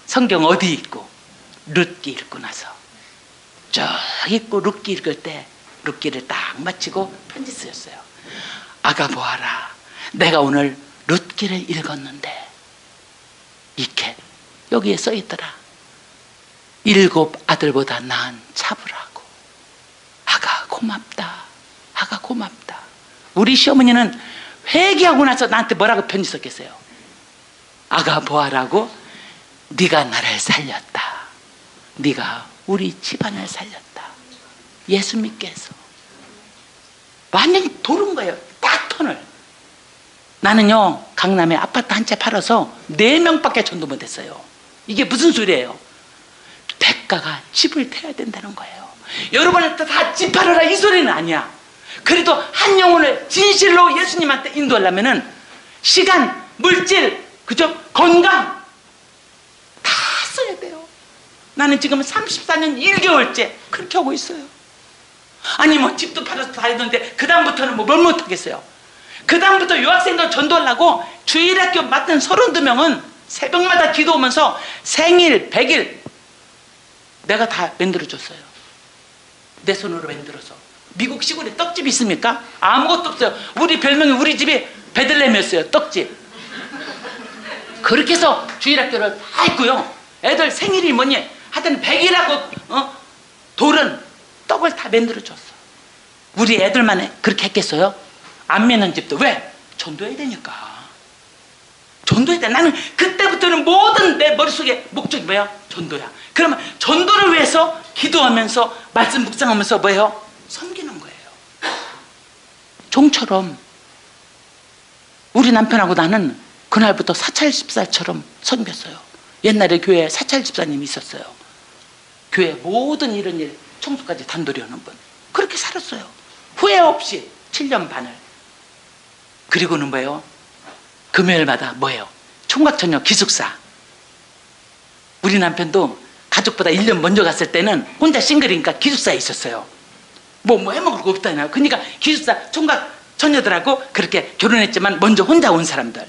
성경 어디 읽고 룻기 읽고 나서 쭉 읽고 룻기 읽을 때 룻기를 딱 마치고 편지 쓰셨어요. 아가 보아라, 내가 오늘 룻기를 읽었는데 이렇게 여기에 써있더라. 7 아들보다 나은 차부라고. 아가 고맙다. 아가 고맙다. 우리 시어머니는 회개하고 나서 나한테 뭐라고 편지 썼겠어요? 아가 보아라고, 네가 나를 살렸다. 네가 우리 집안을 살렸다. 예수 믿게 해서. 완전히 도른 거예요. 딱 톤을. 나는요, 강남에 아파트 한 채 팔아서 4명밖에 전도 못했어요. 이게 무슨 소리예요? 대가가 집을 태워야 된다는 거예요. 여러분한테 다 집 팔아라 이 소리는 아니야. 그래도 한 영혼을 진실로 예수님한테 인도하려면은 시간, 물질, 그죠? 건강 다 써야 돼요. 나는 지금 34년 1개월째 그렇게 하고 있어요. 아니 뭐 집도 팔아서 다 했는데 그 다음부터는 뭐 뭘 못하겠어요. 그 다음부터 유학생들 전도하려고 주일학교 맡은 32명은 새벽마다 기도 오면서 생일 100일 내가 다 만들어줬어요. 내 손으로 만들어서. 미국 시골에 떡집이 있습니까? 아무것도 없어요. 우리 별명이 우리 집이 베들레헴이었어요. 떡집. 그렇게 해서 주일학교를 다 했고요. 애들 생일이 뭐니 하여튼 100일하고 돌은 떡을 다 만들어줬어. 우리 애들만 그렇게 했겠어요? 안 믿는 집도. 왜? 전도해야 되니까. 전도해야 돼. 나는 그때부터는 모든 내 머릿속에 목적이 뭐야? 전도야. 그러면 전도를 위해서 기도하면서 말씀 묵상하면서 뭐예요? 섬기는 거예요. 종처럼. 우리 남편하고 나는 그날부터 사찰 집사처럼 섬겼어요. 옛날에 교회에 사찰 집사님이 있었어요. 교회 모든 이런 일 청소까지 단돌이 하는 분. 그렇게 살았어요. 후회 없이 7년 반을. 그리고는 뭐예요? 금요일마다 뭐예요? 총각처녀 기숙사. 우리 남편도 가족보다 1년 먼저 갔을 때는 혼자 싱글이니까 기숙사에 있었어요. 뭐 해먹을 거 없다냐. 그러니까 기숙사 총각 처녀들하고 그렇게 결혼했지만 먼저 혼자 온 사람들.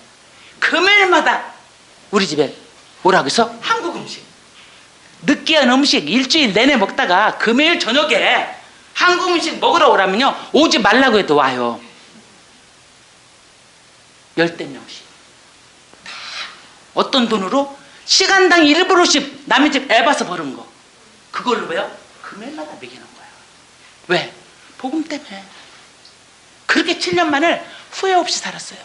금요일마다 우리 집에 오라고 해서 한국 음식. 느끼한 음식 일주일 내내 먹다가 금요일 저녁에 한국 음식 먹으러 오라면요. 오지 말라고 해도 와요. 10대 명씩. 다 어떤 돈으로? 시간당 1불씩 남의 집 애 봐서 버는 거. 그걸로 뭐요? 금요일마다 먹이는 거야. 왜? 복음 때문에. 그렇게 7년 만을 후회 없이 살았어요.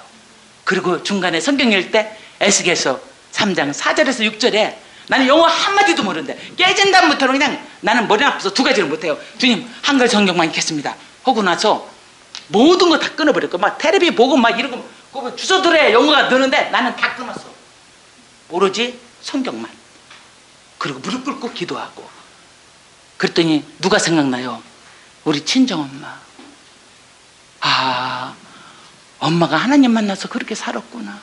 그리고 중간에 성경 읽을 때 에스겔서 3장 4절에서 6절에 나는 영어 한마디도 모르는데 깨진 다음부터는 그냥 나는 머리 아파서 2가지를 못해요. 주님 한 가지 성경만 읽겠습니다 하고 나서 모든 거 다 끊어버렸고 막 텔레비 보고 막 이러고 주소들에 영어가 느는데 나는 다 끊었어. 오로지 성경만. 그리고 무릎 꿇고 기도하고. 그랬더니 누가 생각나요? 우리 친정엄마. 아, 엄마가 하나님 만나서 그렇게 살았구나.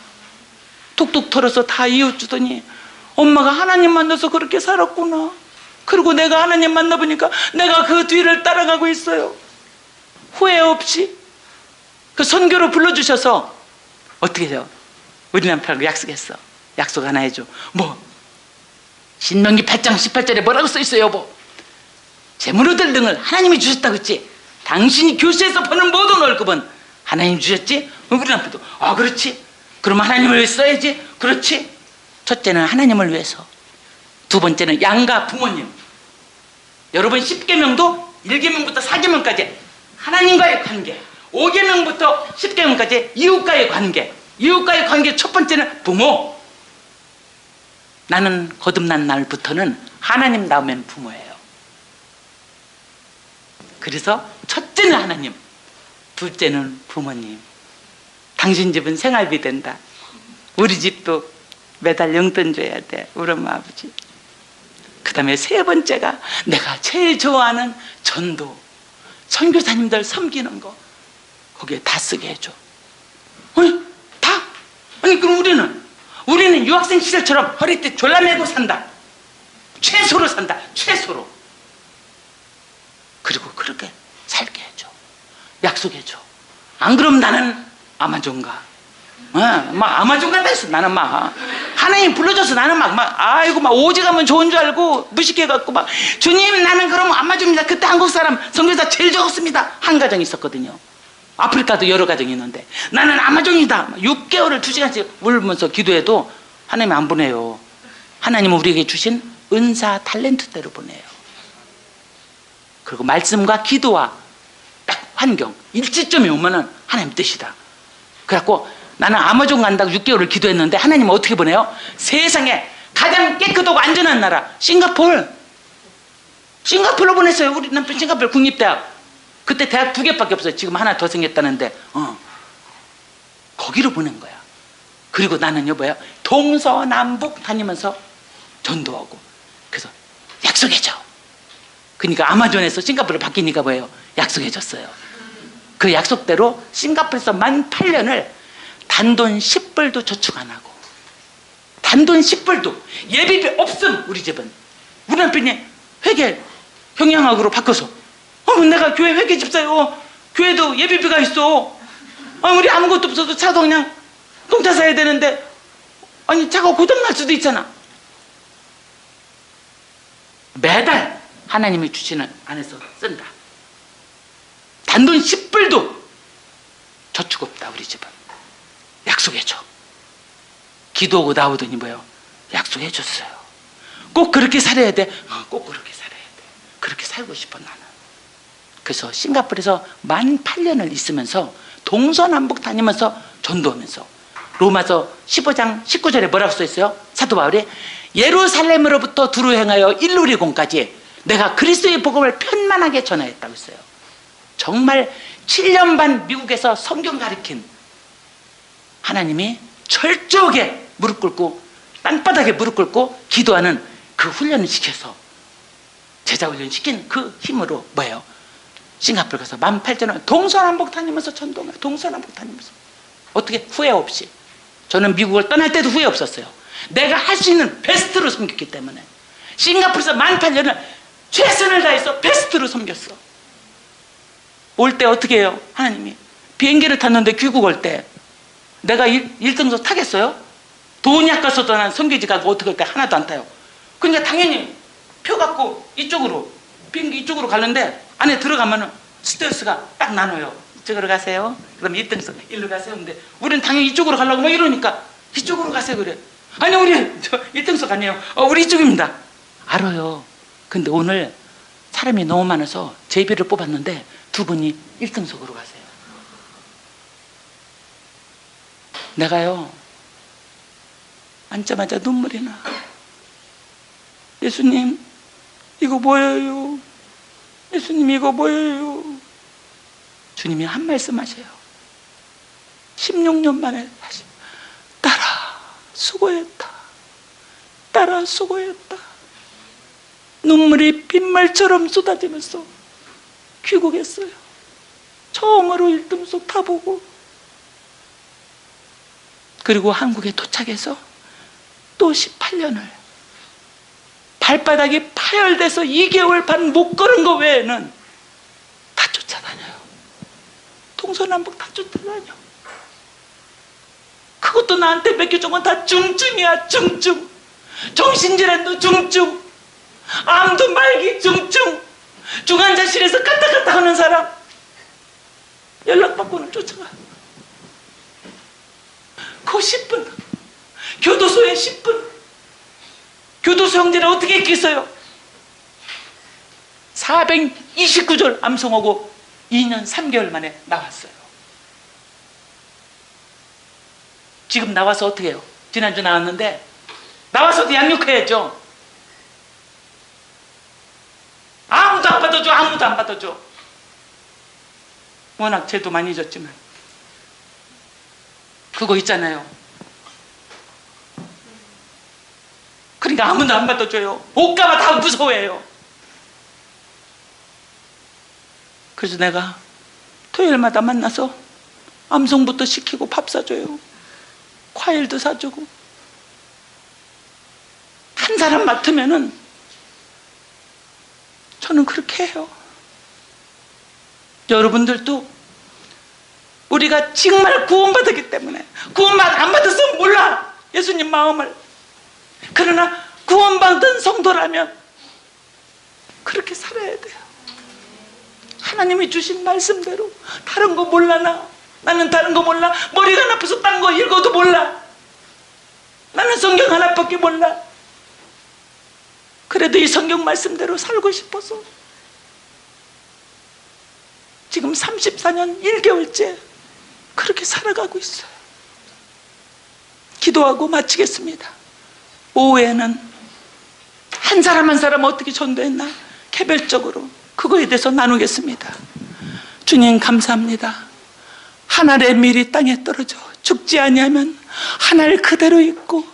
툭툭 털어서 다 이웃주더니 엄마가 하나님 만나서 그렇게 살았구나. 그리고 내가 하나님 만나보니까 내가 그 뒤를 따라가고 있어요. 후회 없이. 그 선교로 불러주셔서 어떻게 해요? 우리 남편하고 약속했어. 약속 하나 해줘. 뭐? 신명기 8장 18절에 뭐라고 써있어요 여보? 재물 얻을 등을 하나님이 주셨다고 했지. 당신이 교회에서 버는 모든 월급은 하나님 주셨지? 우리 남편도 그렇지. 그럼 하나님을 위해 써야지. 그렇지. 첫째는 하나님을 위해서. 두 번째는 양가 부모님. 여러분 10계명도 1계명부터 4계명까지 하나님과의 관계, 5계명부터 10계명까지 이웃과의 관계. 이웃과의 관계 첫 번째는 부모. 나는 거듭난 날부터는 하나님 다음엔 부모예요. 그래서 첫째는 하나님, 둘째는 부모님. 당신 집은 생활비 된다. 우리 집도 매달 용돈 줘야 돼. 우리 엄마 아버지. 그 다음에 세 번째가 내가 제일 좋아하는 전도. 선교사님들 섬기는 거. 거기에 다 쓰게 해줘. 아니 다? 아니 그럼 우리는 유학생 시절처럼 허리띠 졸라매고 산다. 최소로 산다. 최소로. 그리고 그렇게 살게 해줘. 약속해줘. 안 그러면 나는 아마존 가. 막 아마존 간다 했어. 나는 막 하나님 불러줘서 나는 막 아이고 막 오직하면 좋은 줄 알고 무식해갖고 막 주님 나는 그럼 아마존입니다. 그때 한국 사람 선교사 제일 적었습니다. 한 가정이 있었거든요. 아프리카도 여러 가정이 있는데 나는 아마존이다. 6개월을 2시간씩 울면서 기도해도 하나님 안 보내요. 하나님은 우리에게 주신 은사 탤런트대로 보내요. 그리고 말씀과 기도와 딱 환경 일치점이 오면은 하나님 뜻이다. 그래갖고 나는 아마존 간다고 6개월을 기도했는데 하나님은 어떻게 보내요? 세상에 가장 깨끗하고 안전한 나라 싱가포르로 보냈어요. 우리 남편 싱가포르 국립대학. 그때 대학 2개밖에 없어요. 지금 하나 더 생겼다는데 거기로 보낸 거야. 그리고 나는 여보야 동서남북 다니면서 전도하고. 그래서 약속해줘. 그러니까 아마존에서 싱가포르로 바뀌니까 뭐예요? 약속해줬어요. 그 약속대로 싱가포르에서 만 8년을 단돈 10불도 저축 안 하고 단돈 10불도 예비비 없음. 우리 집은. 우리 남편이 회계 경영학으로 바꿔서 내가 교회 회계 집사요. 교회도 예비비가 있어. 우리 아무것도 없어도 차도 그냥 공짜 사야 되는데 아니 차가 고장날 수도 있잖아. 매달 하나님이 주시는 안에서 쓴다. 단돈 10불도 저축 없다. 우리 집은. 약속해줘. 기도하고 나오더니 뭐요? 약속해줬어요. 꼭 그렇게 살아야 돼. 꼭 그렇게 살아야 돼. 그렇게 살고 싶어 나는. 그래서 싱가포르에서 만 8년을 있으면서 동서남북 다니면서 전도하면서 로마서 15장 19절에 뭐라고 써있어요? 사도 바울이 예루살렘으로부터 두루 행하여 일루리공까지 내가 그리스도의 복음을 편만하게 전하였다고 했어요. 정말 7년 반 미국에서 성경 가르친 하나님이 철저하게 무릎 꿇고 땅바닥에 무릎 꿇고 기도하는 그 훈련을 시켜서 제자 훈련 시킨 그 힘으로 뭐예요? 싱가포르 가서 18,000원 동서남북 다니면서 전도하며 동서남북 다니면서 어떻게 후회 없이. 저는 미국을 떠날 때도 후회 없었어요. 내가 할 수 있는 베스트로 섬겼기 때문에. 싱가포르에서 18,000원을 최선을 다해서 베스트로 섬겼어. 올 때 어떻게 해요? 하나님이 비행기를 탔는데 귀국 올 때 내가 1등석 타겠어요? 돈이 아까워서도 난 선교지 가고 어떻게 할 때 하나도 안 타요. 그러니까 당연히 표 갖고 이쪽으로 비행기 이쪽으로 가는데 안에 들어가면은 스트레스가 딱 나눠요. 이쪽으로 가세요. 그럼 1등석 일로 가세요. 근데 우리는 당연히 이쪽으로 가려고 막 이러니까 이쪽으로 가세요 그래. 아니 우리 저 1등석 아니에요. 우리 이쪽입니다. 알아요. 근데 오늘 사람이 너무 많아서 제비를 뽑았는데 두 분이 1등석으로 가세요. 내가요 앉자마자 눈물이 나. 예수님 이거 뭐예요? 예수님 이거 뭐예요? 주님이 한 말씀 하세요. 16년 만에 다시 딸아 수고했다. 딸아 수고했다. 눈물이 빗물처럼 쏟아지면서 귀국했어요. 처음으로 1등석 타보고 그리고 한국에 도착해서 또 18년을 발바닥이 파열돼서 2개월 반 못 걸은 거 외에는 다 쫓아다녀요. 동서남북 다 쫓아다녀. 그것도 나한테 맡겨준 건 다 중증이야. 중증. 정신질환도 중증. 암도 말기 중증. 중환자실에서 까딱까딱 하는 사람 연락받고는 쫓아가. 그 10분 교도소에 10분 교도소 형제를 어떻게 있겠어요? 429절 암송하고 2년 3개월 만에 나왔어요. 지금 나와서 어떻게 해요? 지난주 나왔는데 나와서도 양육해야죠. 아무도 안 받아줘. 아무도 안 받아줘. 워낙 죄도 많이 졌지만 그거 있잖아요. 그러니까 아무도 안 받아줘요. 올까봐 다 무서워해요. 그래서 내가 토요일마다 만나서 암송부터 시키고 밥 사줘요. 과일도 사주고. 한 사람 맡으면은 저는 그렇게 해요. 여러분들도 우리가 정말 구원받았기 때문에 안 받았으면 몰라 예수님 마음을. 그러나 구원받은 성도라면 그렇게 살아야 돼요. 하나님이 주신 말씀대로. 다른 거 몰라 나는 다른 거 몰라. 머리가 나빠서 딴 거 읽어도 몰라. 나는 성경 하나밖에 몰라. 그래도 이 성경 말씀대로 살고 싶어서 지금 34년 1개월째 그렇게 살아가고 있어요. 기도하고 마치겠습니다. 오후에는 한 사람 한 사람 어떻게 전도했나 개별적으로 그거에 대해서 나누겠습니다. 주님 감사합니다. 한 알의 밀이 땅에 떨어져 죽지 아니하면 한 알 그대로 있고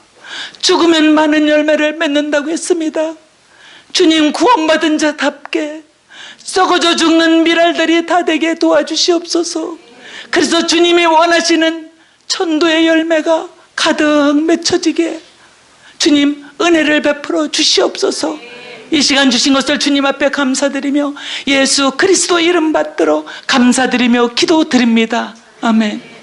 죽으면 많은 열매를 맺는다고 했습니다. 주님 구원받은 자답게 썩어져 죽는 밀알들이 다 되게 도와주시옵소서. 그래서 주님이 원하시는 전도의 열매가 가득 맺혀지게 주님 은혜를 베풀어 주시옵소서. 이 시간 주신 것을 주님 앞에 감사드리며 예수 그리스도 이름 받들어 감사드리며 기도드립니다. 아멘.